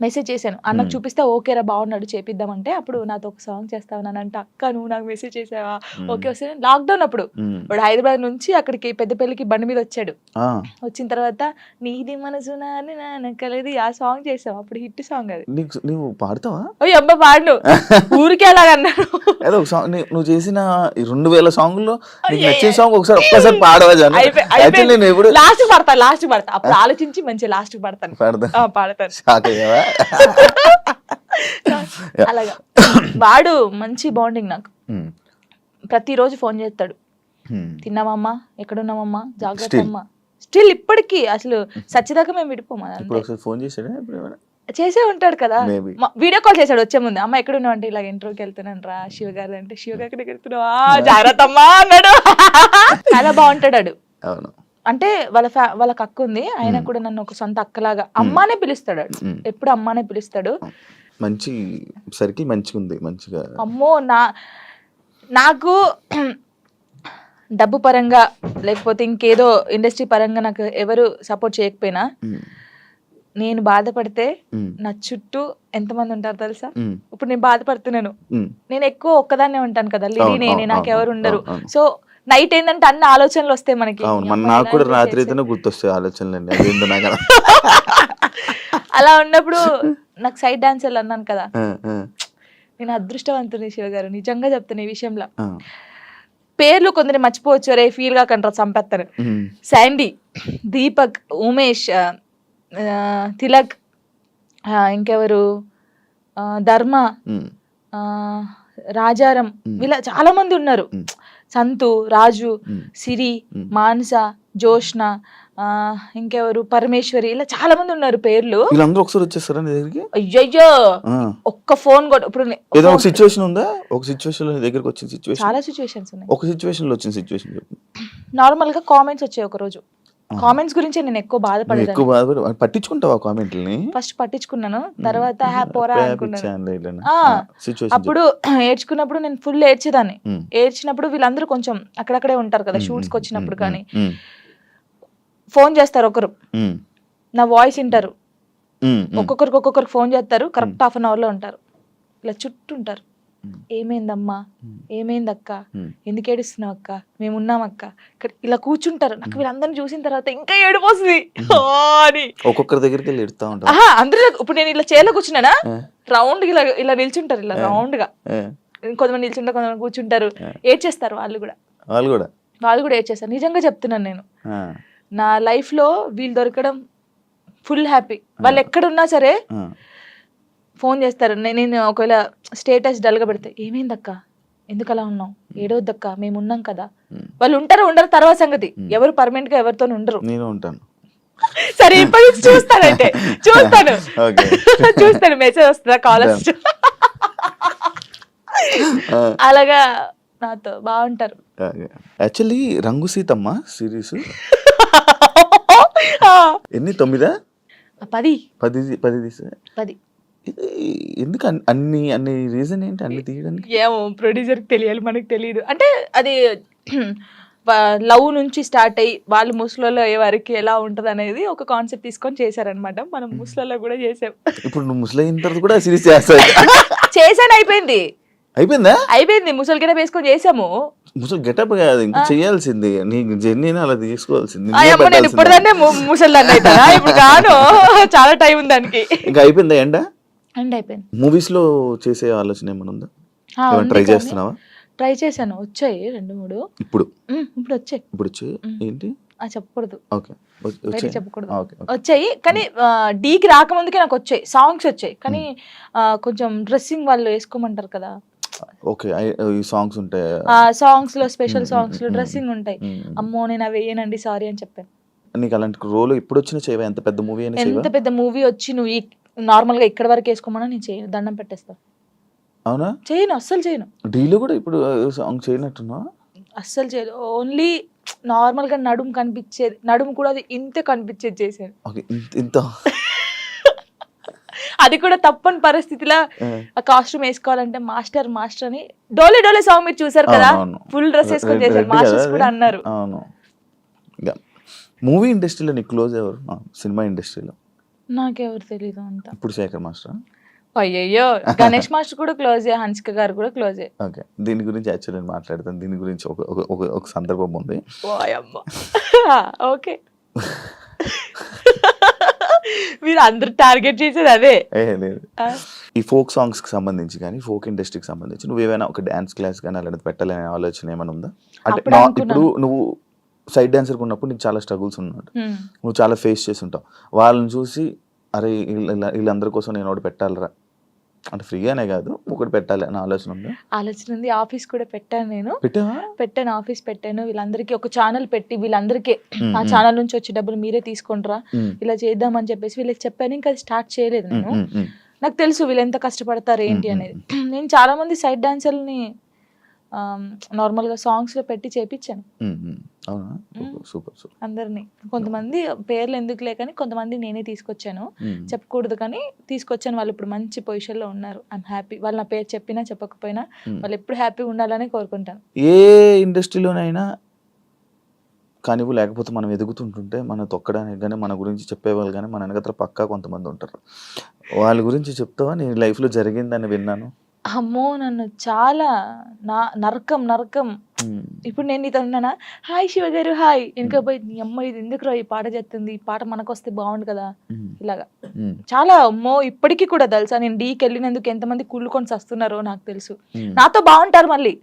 మెసేజ్ చేశాను అన్నకు చూపిస్తే ఓకేరా బాగున్నాడు చేపిద్దామంటే, అప్పుడు నాతో ఒక సాంగ్ చేస్తావనంటే అక్క నువ్వు నాకు మెసేజ్ చేసావా, ఓకే వస్తే. లాక్డౌన్ అప్పుడు వాడు హైదరాబాద్ నుంచి అక్కడికి పెద్దపల్లికి బండి మీద వచ్చాడు. వచ్చిన తర్వాత నీది మనసు నానకలేదు ఆ సాంగ్ చేసావు, అప్పుడు హిట్ సాంగ్ అది. నువ్వు పాడతావా? ఓ అబ్బా పాడు, ఊరికే అలాగన్నాను. నువ్వు చేసిన 2000 సాంగ్లో నచ్చిన సాంగ్ ఒక్కసారి పాడవా? లాస్ట్ పడతా అప్పుడు ఆలోచించి మంచి లాస్ట్ పడతాను. అలాగా వాడు మంచి బాండింగ్ నాకు. ప్రతిరోజు ఫోన్ చేస్తాడు, తిన్నామమ్మా, ఎక్కడున్నామమ్మా, జాగ్రత్త అమ్మా. స్టిల్ ఇప్పటికీ అసలు సచ్చిదాకా మేము విడిపోమా. చేసే ఉంటాడు కదా, వీడియో కాల్ చేశాడు వచ్చే ముందు, అమ్మ ఎక్కడ ఉన్నావు అంటే ఇలా ఇంటర్వ్యూకి వెళ్తున్నాను రా శివ గారు అంటే, శివ గారి దగ్గరికి వెళ్తున్నావా, జాగ్రత్త అమ్మా అన్నాడు. చాలా బాగుంటాడు. అంటే వాళ్ళ అక్క ఉంది, ఆయన కూడా నన్ను ఒక సొంత అక్కలాగా అమ్మానే పిలుస్తాడు, ఎప్పుడు అమ్మానే పిలుస్తాడు. మంచి సరికి మంచిగా ఉంది, మంచిగా. అమ్మో నాకు డబ్బు పరంగా లేకపోతే ఇంకేదో ఇండస్ట్రీ పరంగా నాకు ఎవరు సపోర్ట్ చేయకపోయినా, నేను బాధపడితే నా చుట్టూ ఎంతమంది ఉంటారు తెలుసా? ఇప్పుడు నేను బాధపడుతున్నాను, నేను ఎక్కువ ఒక్కదాన్నే ఉంటాను కదా, నేనే, నాకెవరు ఉండరు. సో నైట్ ఏంటంటే అన్ని ఆలోచనలు వస్తాయి మనకి. నాకు కూడా రాత్రి అయితేనే గుర్తొస్తాయి ఆలోచనలు. అలా ఉన్నప్పుడు నాకు సైడ్ డాన్సర్లు అన్నాను కదా, నేను అదృష్టవంతుని శివ గారు, నిజంగా చెప్తాను ఈ విషయంలో. పేర్లు కొందరు మర్చిపోవచ్చు, రే ఫీల్ గా కంటారు, చంపేస్తాను. శాండీ, దీపక్, ఉమేష్, తిలక్, ఇంకెవరు, ధర్మ, రాజారం, వీళ్ళ చాలా మంది ఉన్నారు. సంతు, రాజు, సిరి, మానస, జోష్న, ఇంకెవరు, పరమేశ్వరి, ఇలా చాలా మంది ఉన్నారు పేర్లు. అయ్యయ్యో ఒక్క ఫోన్ కూడా. ఇప్పుడు ఒక సిచువేషన్ ఉందా? ఒక సిచువేషన్ దగ్గరికి వచ్చిన సిచువేషన్? చాలా సిచువేషన్స్ ఉన్నాయి. ఒక సిచువేషన్ లో వచ్చిన సిచువేషన్ చెప్పు. నార్మల్ గా కామెంట్స్ వచ్చాయి ఒక రోజు, కామెంట్స్ గురించి నేను ఎక్కువ బాధపడేదాన్ని. పట్టించుకుంటావా కామెంట్లని? ఫస్ట్ పట్టించుకున్నాను, తర్వాత పోరా అనుకున్నాను. అప్పుడు ఏడ్చుకున్నప్పుడు నేను ఫుల్ ఏడ్చేదాన్ని. ఏడ్చినప్పుడు వీళ్ళందరూ కొంచెం అక్కడక్కడే ఉంటారు కదా షూట్స్ కి వచ్చినప్పుడు, కానీ ఫోన్ చేస్తారు ఒకరు, నా వాయిస్ వింటారు, ఒక్కొక్కరికి ఫోన్ చేస్తారు, కరెక్ట్ హాఫ్ అన్ అవర్ లో ఉంటారు, ఇలా చుట్టూ ఉంటారు. ఏమైందమ్మా, ఏమైందక్క, ఎందుకు ఏడుస్తున్నావు అక్క, మేము ఉన్నాం అక్క, ఇక్కడ ఇలా కూర్చుంటారు. నాకు వీళ్ళందరినీ చూసిన తర్వాత ఇంకా ఏడిపోతుంది అని ఒక్కొక్కరి దగ్గరికి వెళ్ళి ఎడుతా ఉంటారు. అందరూ ఇప్పుడు నేను ఇలా చైర్లో కూర్చున్నానా, రౌండ్ ఇలా నిల్చుంటారు, ఇలా రౌండ్ గా కొంతమంది నిల్చుంటారు, కొంతమంది కూర్చుంటారు, ఏడ్చేస్తారు. వాళ్ళు కూడా ఏడ్చేస్తారు. నిజంగా చెప్తున్నాను, నేను నా లైఫ్ లో వీళ్ళు దొరకడం ఫుల్ హ్యాపీ. వాళ్ళు ఎక్కడున్నా సరే ఫోన్ చేస్తారు. నేను ఒకవేళ స్టేటస్ డల్ గా పెడితే, ఏమైందక్క, ఎందుకు అలా ఉన్నావు, ఏడవద్దక్క, మేము ఉన్నాం కదా. వాళ్ళు ఉండరు తర్వాత సంగతి, ఎవరు పర్మనెంట్ గా ఎవరితో ఉండరు. నేను ఉంటాను. సరే ఇప్పటి నుంచి చూస్తాను మెసేజ్ వస్తుందా, కాల్ వస్తుంది, అలాగా నాతో బాగుంటారు. యాక్చువల్లీ రంగు సీతమ్మ సిరీస్ ఎన్ని 9? 10 ఎందుకు అన్ని రీజన్ ఏంటి అన్ని తీయడానికి? ఏమో ప్రొడ్యూసర్ కి తెలియాలి, మనకు తెలియదు. అంటే అది లవ్ నుంచి స్టార్ట్ అయ్యి వాళ్ళు ముసలిలో అయ్యే వారికి ఎలా ఉంటది అనేది ఒక కాన్సెప్ట్ తీసుకొని చేశారనమాట. మనం ముసలిలో కూడా చేసాం. ఇప్పుడు నువ్వు ముసలి అయిన తర్వాత కూడా సిరీస్ చేస్తావు? చేశాను, అయిపోయిందా? అయిపోయింది, ముసలి గెటప్ వేసుకొని చేసాము. ముసలి గెటప్ కాదు, ఇంకా చేయాల్సింది నీ జర్నీని అలా తీసుకోవాల్సింది. నేను ఇప్పుడుదాన్నే ముసలిదాన్ని అవుతానా? ఇప్పుడు కాను, చాలా టైం ఉంది దానికి. ఇంకా అయిపోయిందా? ఎండ్ అయిపోయింది. మూవీస్ లో చేసే ఆలోచన ఏమైనా ఉందా? ట్రై చేస్తున్నావా? ట్రై చేశాను, వచ్చాయి 2-3. ఇప్పుడు వచ్చాయి. ఏంటి చెప్పకూడదు, ఓకే బయట చెప్పకూడదు. ఓకే వచ్చాయి కానీ డీకి రాకముందుకే నాకు వచ్చాయి, సాంగ్స్ వచ్చాయి. కానీ కొంచెం డ్రెస్సింగ్ వాళ్ళు వేసుకోమంటారు కదా, ఓకే ఈ సాంగ్స్ ఉంటాయి, సాంగ్స్ లో స్పెషల్ సాంగ్స్ లో డ్రెస్సింగ్ ఉంటాయి. అమ్మో నేను అవి వేయనండి సారీ అని చెప్పాను. నీకు అలాంటి రోల్ ఎప్పుడు వచ్చినా చేయవా? ఎంత పెద్ద మూవీ అయినా చేయవా? ఎంత పెద్ద మూవీ వచ్చి నువ్వు నార్మల్ గా ఇక్కడ వరకు వేసుకోమన్నా నేను చేయను, దండం పెట్టేస్తా. అవునా? చేయను, అస్సలు చేయను. డీలో కూడా ఇప్పుడు సాంగ్ చేయనట్టున్నా? అస్సలు చేయదు. ఓన్లీ నార్మల్ గా నడుము కనిపించేది, నడుము కూడా అది ఇంతే కనిపించేది చేశాను. ఓకే ఇంత అది కూడా తప్పని పరిస్థితిలో ఆ కాస్ట్యూమ్ వేసుకోవాలంటే మాస్టర్ మాస్టర్ అని డోలే డోలే సాంగ్ మీరు చూసారు కదా, ఫుల్ డ్రెస్ వేసుకొని చేశారు, మాస్టర్స్ కూడా అన్నారు. అవును. మూవీ ఇండస్ట్రీలో నీకు క్లోజ్ ఎవరు? సినిమా ఇండస్ట్రీలో నాకెవరు తెలీదు అంత. ఇప్పుడు శేఖర్ మాస్టర్? అయ్యయ్యో, గణేష్ మాస్టర్ కూడా క్లోజే, హన్సిక గారు కూడా క్లోజే. ఓకే, దీని గురించి యాక్చువల్లీ నేను మాట్లాడతాను. దీని గురించి ఒక సందర్భం ఉంది. ఓకే, మీరు అందరు టార్గెట్ చేసేది అదే. లేదు, ఈ ఫోక్ సాంగ్స్ కి సంబంధించి కానీ ఫోక్ ఇండస్ట్రీకి సంబంధించి నువ్వు ఏమైనా ఒక డాన్స్ క్లాస్ కానీ అలాంటిది పెట్టాలనే ఆలోచన ఏమైనా ఉందా? అంటే ఇప్పుడు నువ్వు సైడ్ డాన్సర్ ఉన్నప్పుడు నీకు చాలా స్ట్రగుల్స్ ఉన్నాడు, నువ్వు చాలా ఫేస్ చేసి ఉంటావు. వాళ్ళని చూసి అరే వీళ్ళందరి కోసం నేను ఒకటి పెట్టాలరా, అంటే ఫ్రీగానే కాదు ఒకటి పెట్టాలి అని ఆలోచన ఉంది? ఆలోచన ఉంది. ఆఫీస్ కూడా పెట్టాను, నేను పెట్టాను, ఆఫీస్ పెట్టాను. వీళ్ళందరికీ ఒక ఛానల్ పెట్టి వీళ్ళందరికీ ఆ ఛానల్ నుంచి వచ్చే డబ్బులు మీరే తీసుకుంటారా, ఇలా చేద్దామని చెప్పేసి వీళ్ళకి చెప్పాను. ఇంకా అది స్టార్ట్ చేయలేదు నేను. నాకు తెలుసు వీళ్ళు ఎంత కష్టపడతారు ఏంటి అనేది. నేను చాలా మంది సైడ్ డాన్సర్ని నార్మల్ గా సాంగ్స్ లో పెట్టి చేపించాను అందరినీ. కొంతమంది పేర్లు ఎందుకు లేకని కొంతమంది నేనే తీసుకొచ్చాను, చెప్పకూడదు కానీ తీసుకొచ్చాను. వాళ్ళు ఇప్పుడు మంచి పొజిషన్ లో ఉన్నారు. I'm happy. వాళ్ళు నా పేరు చెప్పినా చెప్పకపోయినా వాళ్ళు ఎప్పుడు హ్యాపీగా ఉండాలని కోరుకుంటాను. ఏ ఇండస్ట్రీలోనైనా కానీ లేకపోతే మనం ఎదుగుతుంటుంటే మనం తొక్కడానికి కానీ మన గురించి చెప్పేవాళ్ళు కానీ మన వెనకత్ర పక్కా కొంతమంది ఉంటారు. వాళ్ళ గురించి చెప్తావా? నీ లైఫ్లో జరిగిందని విన్నాను. అమ్మో, నన్ను చాలా నరకం. ఇప్పుడు నేను నీతో ఉన్నానా, హాయ్ శివ గారు హాయ్, ఇంకా పోయి నీ అమ్మ ఇది ఎందుకు ఈ పాట చేస్తుంది, ఈ పాట మనకు వస్తే బాగుండు కదా, ఇలాగా చాలా. అమ్మో ఇప్పటికీ కూడా తెలుసా, నేను డీకి వెళ్ళినందుకు ఎంతమంది కుళ్ళుకొని వస్తున్నారో నాకు తెలుసు. నాతో బాగుంటారు, మళ్ళీ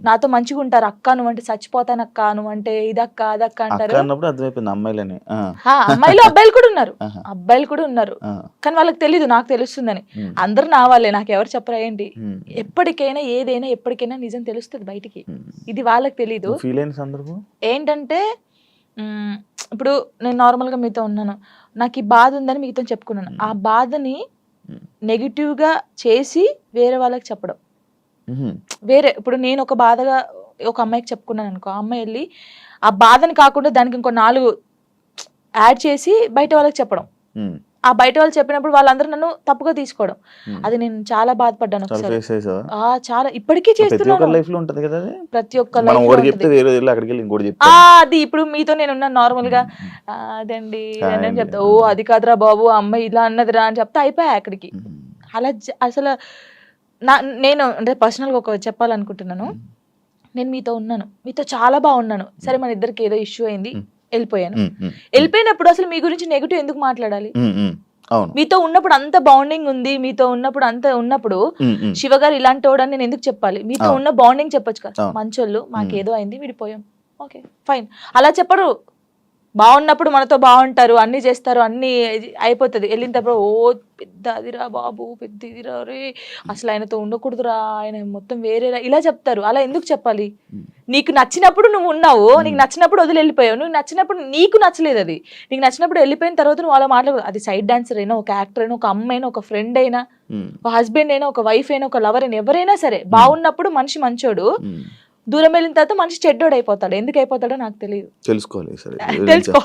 నాతో మంచిగా ఉంటారు. అక్క నువ్వంటే చచ్చిపోతాను, అక్క నువ్వంటే ఇదక్క అదక్క అంటారు. అమ్మాయిలు అబ్బాయిలు కూడా ఉన్నారు, కానీ వాళ్ళకి తెలీదు, నాకు తెలుస్తుందని. అందరు నా వాళ్ళే, నాకు ఎవరు చెప్పరా ఏంటి. ఎప్పటికైనా ఏదైనా ఎప్పటికైనా నిజం తెలుస్తుంది బయటికి, ఇది వాళ్ళకి తెలీదు. ఏంటంటే ఇప్పుడు నేను నార్మల్ గా మీతో ఉన్నాను, నాకు ఈ బాధ ఉందని మీతో చెప్పుకున్నాను. ఆ బాధని నెగిటివ్ గా చేసి వేరే వాళ్ళకి చెప్పడం వేరే. ఇప్పుడు నేను ఒక బాధగా ఒక అమ్మాయికి చెప్పుకున్నాను అనుకో, ఆ అమ్మాయి వెళ్ళి ఆ బాధని కాకుండా దానికి ఇంకో 4 యాడ్ చేసి బయట వాళ్ళకి చెప్పడం. ఆ బయట వాళ్ళు చెప్పినప్పుడు వాళ్ళందరూ నన్ను తప్పుగా తీసుకోవడం, అది నేను చాలా బాధపడ్డాను. చాలా ఇప్పటికీ చేస్తున్నాను, ప్రతి ఒక్క అది. ఇప్పుడు మీతో నేను ఉన్నాను నార్మల్ గా, అదండి అని చెప్తా, ఓ అది కాదురా బాబు అమ్మాయి ఇలా అన్నదిరా అని చెప్తా, అయిపోయా అక్కడికి. అలా అసలు నేను అంటే పర్సనల్గా ఒక చెప్పాలనుకుంటున్నాను. నేను మీతో ఉన్నాను, మీతో చాలా బాగున్నాను, సరే మన ఇద్దరికి ఏదో ఇష్యూ అయింది, వెళ్ళిపోయాను. వెళ్ళిపోయినప్పుడు అసలు మీ గురించి నెగిటివ్ ఎందుకు మాట్లాడాలి? మీతో ఉన్నప్పుడు అంత బాండింగ్ ఉంది, మీతో ఉన్నప్పుడు అంత ఉన్నప్పుడు శివ గారు ఇలాంటి వాడని నేను ఎందుకు చెప్పాలి? మీతో ఉన్న బాండింగ్ చెప్పొచ్చు కదా, మంచోళ్ళు మాకేదో అయింది విడిపోయాం, ఓకే ఫైన్. అలా చెప్పరు. బాగున్నప్పుడు మనతో బాగుంటారు, అన్ని చేస్తారు, అన్ని అయిపోతుంది. వెళ్ళిన తర్వాత ఓ పెద్ద అదిరా బాబు, పెద్ద ఇదిరా రే, అసలు ఆయనతో ఉండకూడదురా, ఆయన మొత్తం వేరేరా, ఇలా చెప్తారు. అలా ఎందుకు చెప్పాలి? నీకు నచ్చినప్పుడు నువ్వు ఉన్నావు, నీకు నచ్చినప్పుడు వదిలి వెళ్ళిపోయావు. నువ్వు నచ్చినప్పుడు నీకు నచ్చలేదు, అది నీకు నచ్చినప్పుడు వెళ్ళిపోయిన తర్వాత నువ్వు అలా మాట్లాడదు. అది సైడ్ డాన్సర్ అయినా, ఒక యాక్టర్ అయినా, ఒక అమ్మాయి అయినా, ఒక ఫ్రెండ్ అయినా, ఒక హస్బెండ్ అయినా, ఒక వైఫ్ అయినా, ఒక లవర్ అయినా, ఎవరైనా సరే బాగున్నప్పుడు మనిషి మంచోడు, దూరం వెళ్ళిన తర్వాత మనిషి చెడ్డోడు అయిపోతాడు. ఎందుకు అయిపోతాడో నాకు తెలియదు, తెలుసుకో.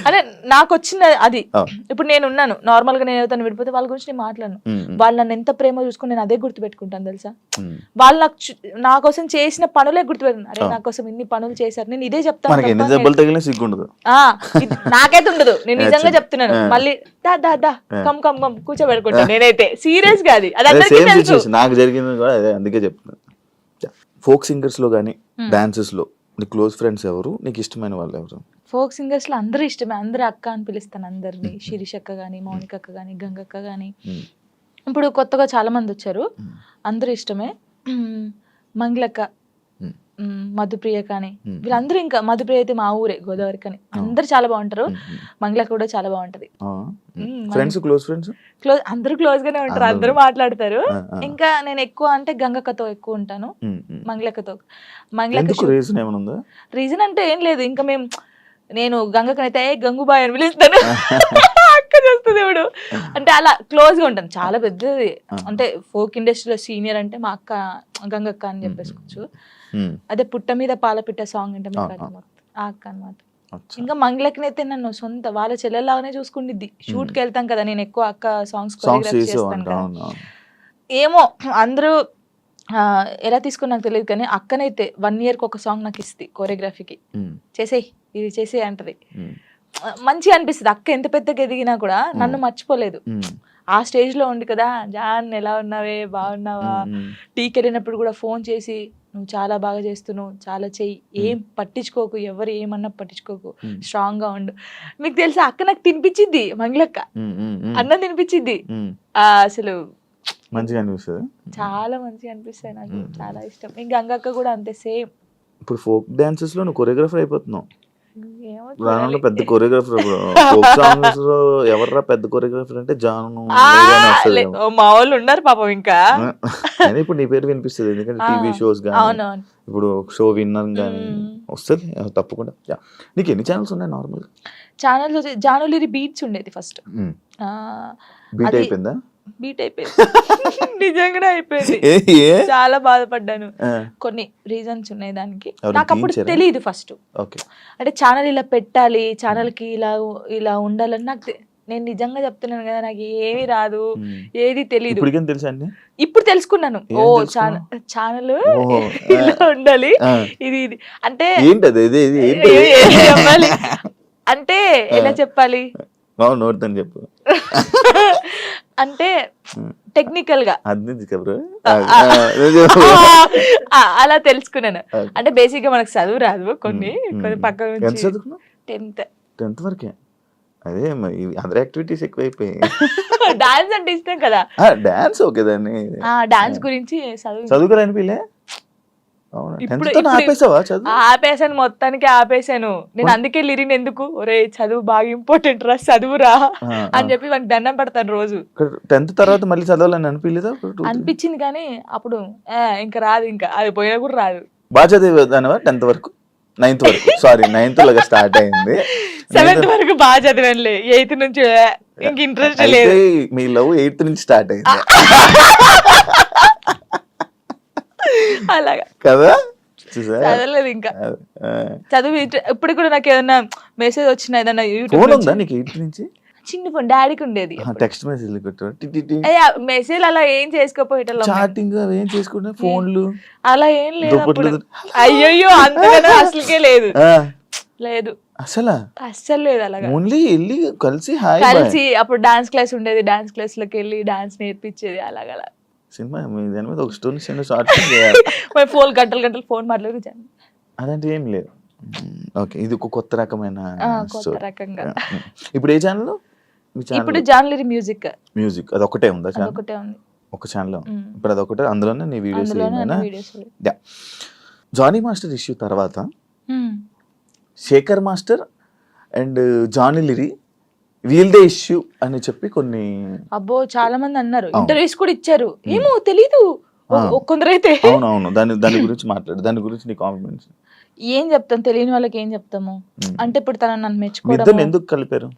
అదే నాకు వచ్చిన అది. ఇప్పుడు నేను ఉన్నాను నార్మల్ గా, నేను ఎవరితో విడిపోతే వాళ్ళ గురించి నేను మాట్లాడను. వాళ్ళు నన్ను ఎంత ప్రేమ చూసుకుని నేను అదే గుర్తు పెట్టుకుంటాను తెలుసా. వాళ్ళు నా కోసం చేసిన పనులే గుర్తుపెట్టుకున్నాను. అరే నా కోసం ఇన్ని పనులు చేశారు, నేను ఇదే చెప్తాను. నాకైతే ఉండదు, నేను నిజంగా చెప్తున్నాను. మళ్ళీ దా కమ్ కమ్ కమ్ కూర్చోబెట్టుకుంటాను నేనైతే, సీరియస్ గా. అది అందరికీ తెలుసు, నాకు జరిగింది కూడా అదే, అందుకే చెప్తున్నాను. ఫోక్ సింగర్స్ లో గానీ డాన్సెస్ లో నీ క్లోజ్ ఫ్రెండ్స్ ఎవరు, నీకు ఇష్టమైన వాళ్ళు ఎవరు? ఫోక్ సింగర్స్ లో అందరూ ఇష్టమే, అందరూ అక్క అని పిలుస్తాను అందరినీ. శిరీష్ అక్క గానీ, మౌనిక అక్క గానీ, గంగక్క గానీ, ఇప్పుడు కొత్తగా చాలా మంది వచ్చారు, అందరూ ఇష్టమే. మంగళక్క మధుప్రియ కానీ వీళ్ళందరూ, ఇంకా మధుప్రియ అయితే మా ఊరే గోదావరి కానీ, అందరూ చాలా బాగుంటారు. మంగళ కూడా చాలా బాగుంటది. ఫ్రెండ్స్, క్లోజ్ ఫ్రెండ్స్, అందరూ క్లోజ్ గానే ఉంటారు, అందరూ మాట్లాడతారు. ఇంకా నేను ఎక్కువ అంటే గంగక్కతో ఎక్కువ ఉంటాను, మంగళక్కతో. రీజన్ అంటే ఏం లేదు, ఇంకా నేను గంగక్కనైతే గంగుబాయ్ అని పిలుస్తాను, అక్క చేస్తుంది ఇప్పుడు అంటే అలా క్లోజ్ గా ఉంటాను. చాలా పెద్దది అంటే ఫోక్ ఇండస్ట్రీలో సీనియర్ అంటే మా అక్క గంగక్క అని చెప్పేసుకోవచ్చు. అదే పుట్ట మీద పాలపిట్ట సాంగ్ అంటే ఆ అక్క అనమాట. ఇంకా మంగళకినైతే నన్ను సొంత వాళ్ళ చెల్లెలాగానే చూసుకుండిద్ది. షూట్ కి వెళ్తాం కదా, నేను ఎక్కువ అక్క సాంగ్స్ కొరియోగ్రాఫ్ చేస్తాను కదా. ఏమో అందరూ ఎలా తీసుకుని నాకు తెలియదు కానీ అక్కనైతే 1 year కి ఒక సాంగ్ నాకు ఇస్తుంది కోరియోగ్రఫీకి, చేసేయి ఇది చేసేయి అంటది. మంచిగా అనిపిస్తుంది. అక్క ఎంత పెద్దగా ఎదిగినా కూడా నన్ను మర్చిపోలేదు. ఆ స్టేజ్ లో ఉండి కదా, జాన్ ఎలా ఉన్నావే, బాగున్నావా, టీకి వెళ్ళినప్పుడు కూడా ఫోన్ చేసి నువ్వు చాలా బాగా చేస్తున్నావు, చాలా చెయ్యి, ఏం పట్టించుకోకు, ఎవరు ఏమన్నా పట్టించుకోకు, స్ట్రాంగ్ గా ఉండు. మీకు తెలుసా అక్క నాకు తినిపించింది, మంగళక్క అన్నం తినిపించింది. అసలు మంచిగా అనిపిస్తుంది, చాలా మంచిగా అనిపిస్తాయి, నాకు చాలా ఇష్టం. ఇంకా గంగక్క కూడా అంతే సేమ్. ఇప్పుడు ఫోక్ డాన్సెస్ లో నువ్వు కొరియోగ్రాఫర్ అయిపోతున్నావు. రానున్న పెద్ద కొరియోగ్రాఫర్ ఫోక్ సాంగ్స్ లో ఎవర్రా పెద్ద కొరియోగ్రాఫర్ అంటే జాను. మా వాళ్ళు ఉన్నారు పాపం. ఇంకా ఇప్పుడు నీ పేరు వినిపిస్తుంది, ఎందుకంటే టీవీ షోస్ కానీ ఇప్పుడు షో విన్నర్ కానీ వస్తుంది తప్పకుండా. నీకు ఎన్ని ఛానల్స్ ఉన్నాయి నార్మల్? ఛానల్స్ జానులిరి బీట్స్ ఉండేది ఫస్ట్. బీట్ అయిపోయిందా? బీట్ అయిపోయింది, నిజంగానే అయిపోయింది. చాలా బాధపడ్డాను. కొన్ని రీజన్స్ ఉన్నాయి దానికి. నాకు అప్పుడు తెలియదు ఫస్ట్, అంటే ఛానల్ ఇలా పెట్టాలి, ఛానల్ కి ఇలా ఉండాలని నాకు. నేను నిజంగా చెప్తున్నాను కదా, నాకు ఏమీ రాదు, ఏది తెలియదు. ఇప్పుడు తెలుసుకున్నాను, ఓ ఛానల్ ఇలా ఉండాలి, ఇది ఇది అంటే అంటే ఎలా చెప్పాలి చెప్పు అంటే టెక్నికల్ గా అలా తెలుసుకున్నాను. అంటే బేసిక్ గా మనకు చదువు రాదు, కొన్ని పక్కన నుంచి 10th వరకే. అదే అదర్ యాక్టివిటీస్ ఎక్కువైపోయాయి. డాన్స్ అంటే ఇష్టం కదా, డాన్స్ ఓకే, దాన్ని డాన్స్ గురించి చదువుకోవాలనిపిలే. ఆపేసాను, మొత్తానికి ఆపేసాను నేను. అందుకే లిరిన్ ఎందుకు, ఒరే చదువు బాగా ఇంపార్టెంట్ రా, చదువురా అని చెప్పి వానికి దండం పెడతాను రోజు. 10th తర్వాత మళ్ళీ చదవాలని అనిపించలేదా? అనిపించింది కానీ అప్పుడు ఇంకా రాదు, ఇంకా అది పోయినా కూడా రాదు. బాగా చదివేదానివా 10th వరకు? 9th వరకు, సారీ 9th లాగా స్టార్ట్ అయింది. 7th వరకు బాగా చదివానులే, 8th నుంచి ఇంక ఇంట్రెస్ట్ లేదు. మీ లవ్ 8th నుంచి స్టార్ట్ అయింది అలాగా కదా? చదవలేదు ఇంకా, చదువు ఇప్పుడు కూడా నాకు ఏదైనా మెసేజ్ వచ్చినా ఏదైనా ఫోన్ ఉందా నీకు 8th నుంచి? చిన్న ఫోన్ డాడీకి ఉండేది. టెక్స్ట్ మెసేజ్ మెసేజ్ అలా ఏం చేసుకోపోయేటం, చాటింగ్ ఏం చేసుకుంటా, ఫోన్లు అలా ఏం లేదు. అయ్యో అంతగానో అసలుకే లేదు, లేదు అస్సలు లేదు. అలాగా ఓన్లీ వెళ్ళి కలిసి అప్పుడు డాన్స్ క్లాస్ ఉండేది, డాన్స్ క్లాస్ లోకి వెళ్ళి డాన్స్ నేర్పించేది. అలాగ సినిమా దాని మీద ఒక స్టోరీ షార్ట్ 4 గంటలు ఫోన్ మాట్లాడి అదంటే ఏం లేదు. ఓకే, ఇది ఒక కొత్త రకమైన రకంగా. ఇప్పుడు ఏ ఛానల్? ఇప్పుడు జాన్లిరి మ్యూజిక్ అది ఒకటే ఉందా ఛానల్? ఒకటే ఉంది, ఒక ఛానల్. ఇప్పుడు అదొకటే, అందులోనే నీ వీడియోస్. జానీ మాస్టర్ ఇష్యూ తర్వాత శేఖర్ మాస్టర్ అండ్ జానీ లిరి వీల్దే ఇష్యూ అని చెప్పి కొన్ని చాలా మంది అన్నారు, ఇంటర్వ్యూస్ కూడా ఇచ్చారు. ఏమో తెలీదు కొందరైతే. అవునవును, దాని గురించి మాట్లాడు, దాని గురించి నీ కాంప్లిమెంట్స్. ఏం చెప్తాం, తెలియని వాళ్ళకి ఏం చెప్తాము. అంటే ఇప్పుడు తనని నన్ను మెచ్చుకోవడం ఎందుకు కలిపారు?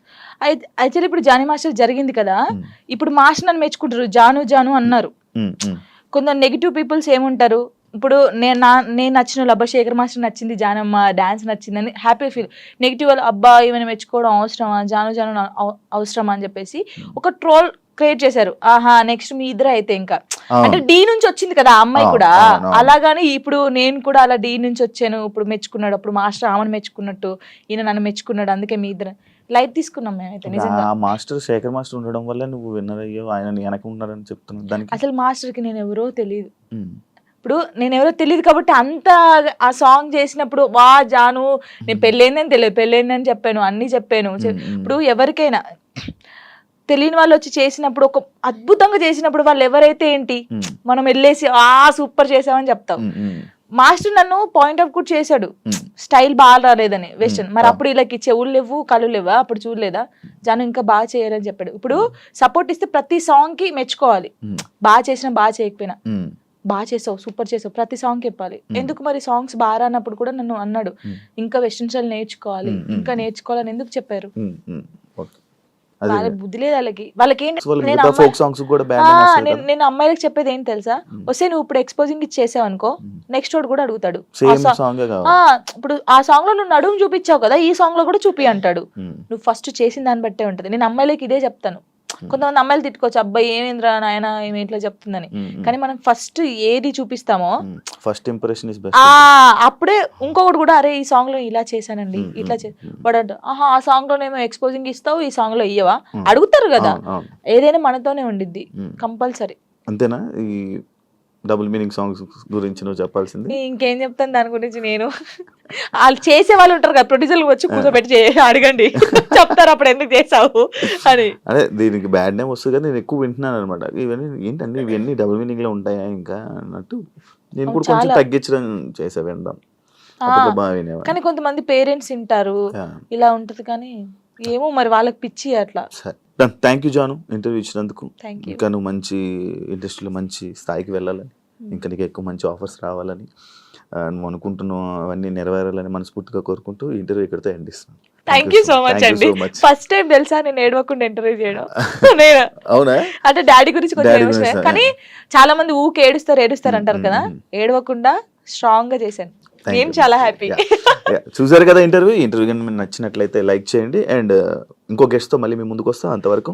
అయితే ఇప్పుడు జానీ మాస్టర్ జరిగింది కదా, ఇప్పుడు మాస్టర్ నన్ను మెచ్చుకుంటారు, జాను అన్నారు. కొందరు నెగిటివ్ పీపుల్స్ ఏముంటారు, ఇప్పుడు నేను నచ్చిన అబ్బా శేఖర్ మాస్టర్ నచ్చింది, జానమ్మ డాన్స్ నచ్చిందని హ్యాపీ ఫీల్. నెగిటివ్ వాళ్ళు అబ్బా ఏమైనా మెచ్చుకోవడం అవసరమా, జాను అవసరమా అని చెప్పేసి ఒక ట్రోల్ క్రియేట్ చేశారు. ఆహా నెక్స్ట్ మీ ఇద్దరు అయితే ఇంకా అంటే డి నుంచి వచ్చింది కదా ఆ అమ్మాయి కూడా, అలాగాని ఇప్పుడు నేను కూడా అలా డి నుంచి వచ్చాను, ఇప్పుడు మెచ్చుకున్నాడు, అప్పుడు మాస్టర్ ఆమెను మెచ్చుకున్నట్టు ఈయన నన్ను మెచ్చుకున్నాడు, అందుకే మీ ఇద్దరు లైట్ తీసుకున్నాం మేమైతే. నిజంగా మాస్టర్ శేఖర్ మాస్టర్ ఉండడం వల్ల నువ్వు విన్నర్ అయ్యో, ఆయన వెనక ఉన్నారని చెప్తున్నాను. దానికి అసలు మాస్టర్ కి నేను ఎవరో తెలియదు, ఇప్పుడు నేను ఎవరో తెలియదు కాబట్టి అంత ఆ సాంగ్ చేసినప్పుడు వా జాను నేను పెళ్ళైందని తెలియదు, పెళ్ళైందని చెప్పాను, అన్ని చెప్పాను. ఇప్పుడు ఎవరికైనా తెలియని వాళ్ళు వచ్చి చేసినప్పుడు, ఒక అద్భుతంగా చేసినప్పుడు వాళ్ళు ఎవరైతే ఏంటి మనం వెళ్ళేసి సూపర్ చేసామని చెప్తాం. మాస్టర్ నన్ను పాయింట్ అవుట్ కూడా చేశాడు, స్టైల్ బాగా రాలేదని వెస్టర్న్. మరి అప్పుడు వీళ్ళకి చెవులు లేవు కళ్ళు లేవా, అప్పుడు చూడలేదా జాను ఇంకా బాగా చేయాలని చెప్పాడు. ఇప్పుడు సపోర్ట్ ఇస్తే ప్రతి సాంగ్ కి మెచ్చుకోవాలి, బాగా చేసినా బాగా చేయకపోయినా. బాగా చేసావు, సూపర్ చేసావు, ప్రతి సాంగ్ చెప్పాలి. ఎందుకు మరి సాంగ్స్ బాగా రానప్పుడు కూడా నన్ను అన్నాడు ఇంకా వెస్టర్న్ స్టైల్ నేర్చుకోవాలి, ఇంకా నేర్చుకోవాలని ఎందుకు చెప్పారు. వాళ్ళ బుద్ధి లేదు వాళ్ళకి ఏంటి, నేను అమ్మాయిలకు చెప్పేది ఏంటి తెలుసా, వస్తే నువ్వు ఇప్పుడు ఎక్స్పోజింగ్ ఇచ్చేసావు అనుకో, నెక్స్ట్ వాడు కూడా అడుగుతాడు ఇప్పుడు ఆ సాంగ్ లో నువ్వు నడుము చూపించావు కదా, ఈ సాంగ్ లో కూడా చూపి అంటాడు. నువ్వు ఫస్ట్ చేసిన దాన్ని బట్టే ఉంటది. నేను అమ్మాయిలకి ఇదే చెప్తాను. కొంతమంది అమ్మాయిలు తిట్టుకోవచ్చు, అబ్బాయి ఏమేంద్రా నాయన ఏమి ఇట్లా చెప్తుందని, కానీ మనం ఫస్ట్ ఏది చూపిస్తామో ఫస్ట్ ఇంప్రెషన్ ఇస్ బెస్ట్. అప్పుడే ఇంకొకటి కూడా అరే ఈ సాంగ్ లో ఇలా చేశానండి ఇట్లా వాడు ఆహా ఆ సాంగ్ లోనేమో ఎక్స్పోజింగ్ ఇస్తావు, ఈ సాంగ్ లో ఇయ్యవా అడుగుతారు కదా. ఏదైనా మనతోనే ఉండిద్ది కంపల్సరీ. అంతేనా? ఈ డబుల్ మీనింగ్ సాంగ్స్ గురించి నువ్వు చెప్పాల్సింది. ఇంకేం చెప్తాను దాని గురించి, నేను వాళ్ళు చేసే వాళ్ళు ఉంటారు కదా ప్రొడ్యూసర్లు వచ్చి కూర్చోబెట్టి అడగండి చెప్తారు అప్పుడు ఎందుకు చేసావు అని. అదే దీనికి బ్యాడ్ నేమ్ వస్తుంది కదా, నేను ఎక్కువ వింటున్నాను అనమాట. ఇవన్నీ ఏంటండి ఇవన్నీ డబుల్ మీనింగ్ లో ఉంటాయా ఇంకా అన్నట్టు నేను కూడా కొంచెం తగ్గించడం చేసా వినడం. కానీ కొంతమంది పేరెంట్స్ వింటారు ఇలా ఉంటది, కానీ ఏమో మరి వాళ్ళకి పిచ్చి అట్లా. థ్యాంక్ యూ జాను, ఇంటర్వ్యూ ఇచ్చినందుకు. ఇంకా నువ్వు మంచి ఇండస్ట్రీలో మంచి స్థాయికి వెళ్ళాలని, ఇంకా నీకు ఎక్కువ మంచి ఆఫర్స్ రావాలని, నువ్వు అనుకుంటున్నావు అవన్నీ నెరవేరాలని మనస్ఫూర్తిగా కోరుకుంటూ ఇంటర్వ్యూ ఇక్కడితో ఎండ్ ఇస్తున్నాను. థ్యాంక్ యూ సో మచ్ అండి. ఫస్ట్ టైం తెలుసా నేను ఏడవకుండా ఇంటర్వ్యూ చేయడం. అవునా? అంటే డాడీ గురించి కొంచెం ఎమోషనల్, కానీ చాలా మంది ఊకే ఏడుస్తారు అంటారు కదా, ఏడవకుండా స్ట్రాంగ్ గా చేశాను. నేను చాలా హ్యాపీ. చూసారు కదా ఇంటర్వ్యూ కానీ మీకు నచ్చినట్లయితే లైక్ చేయండి. అండ్ ఇంకో గెస్ట్ తో మళ్ళీ మీ ముందుకు వస్తాం. అంతవరకు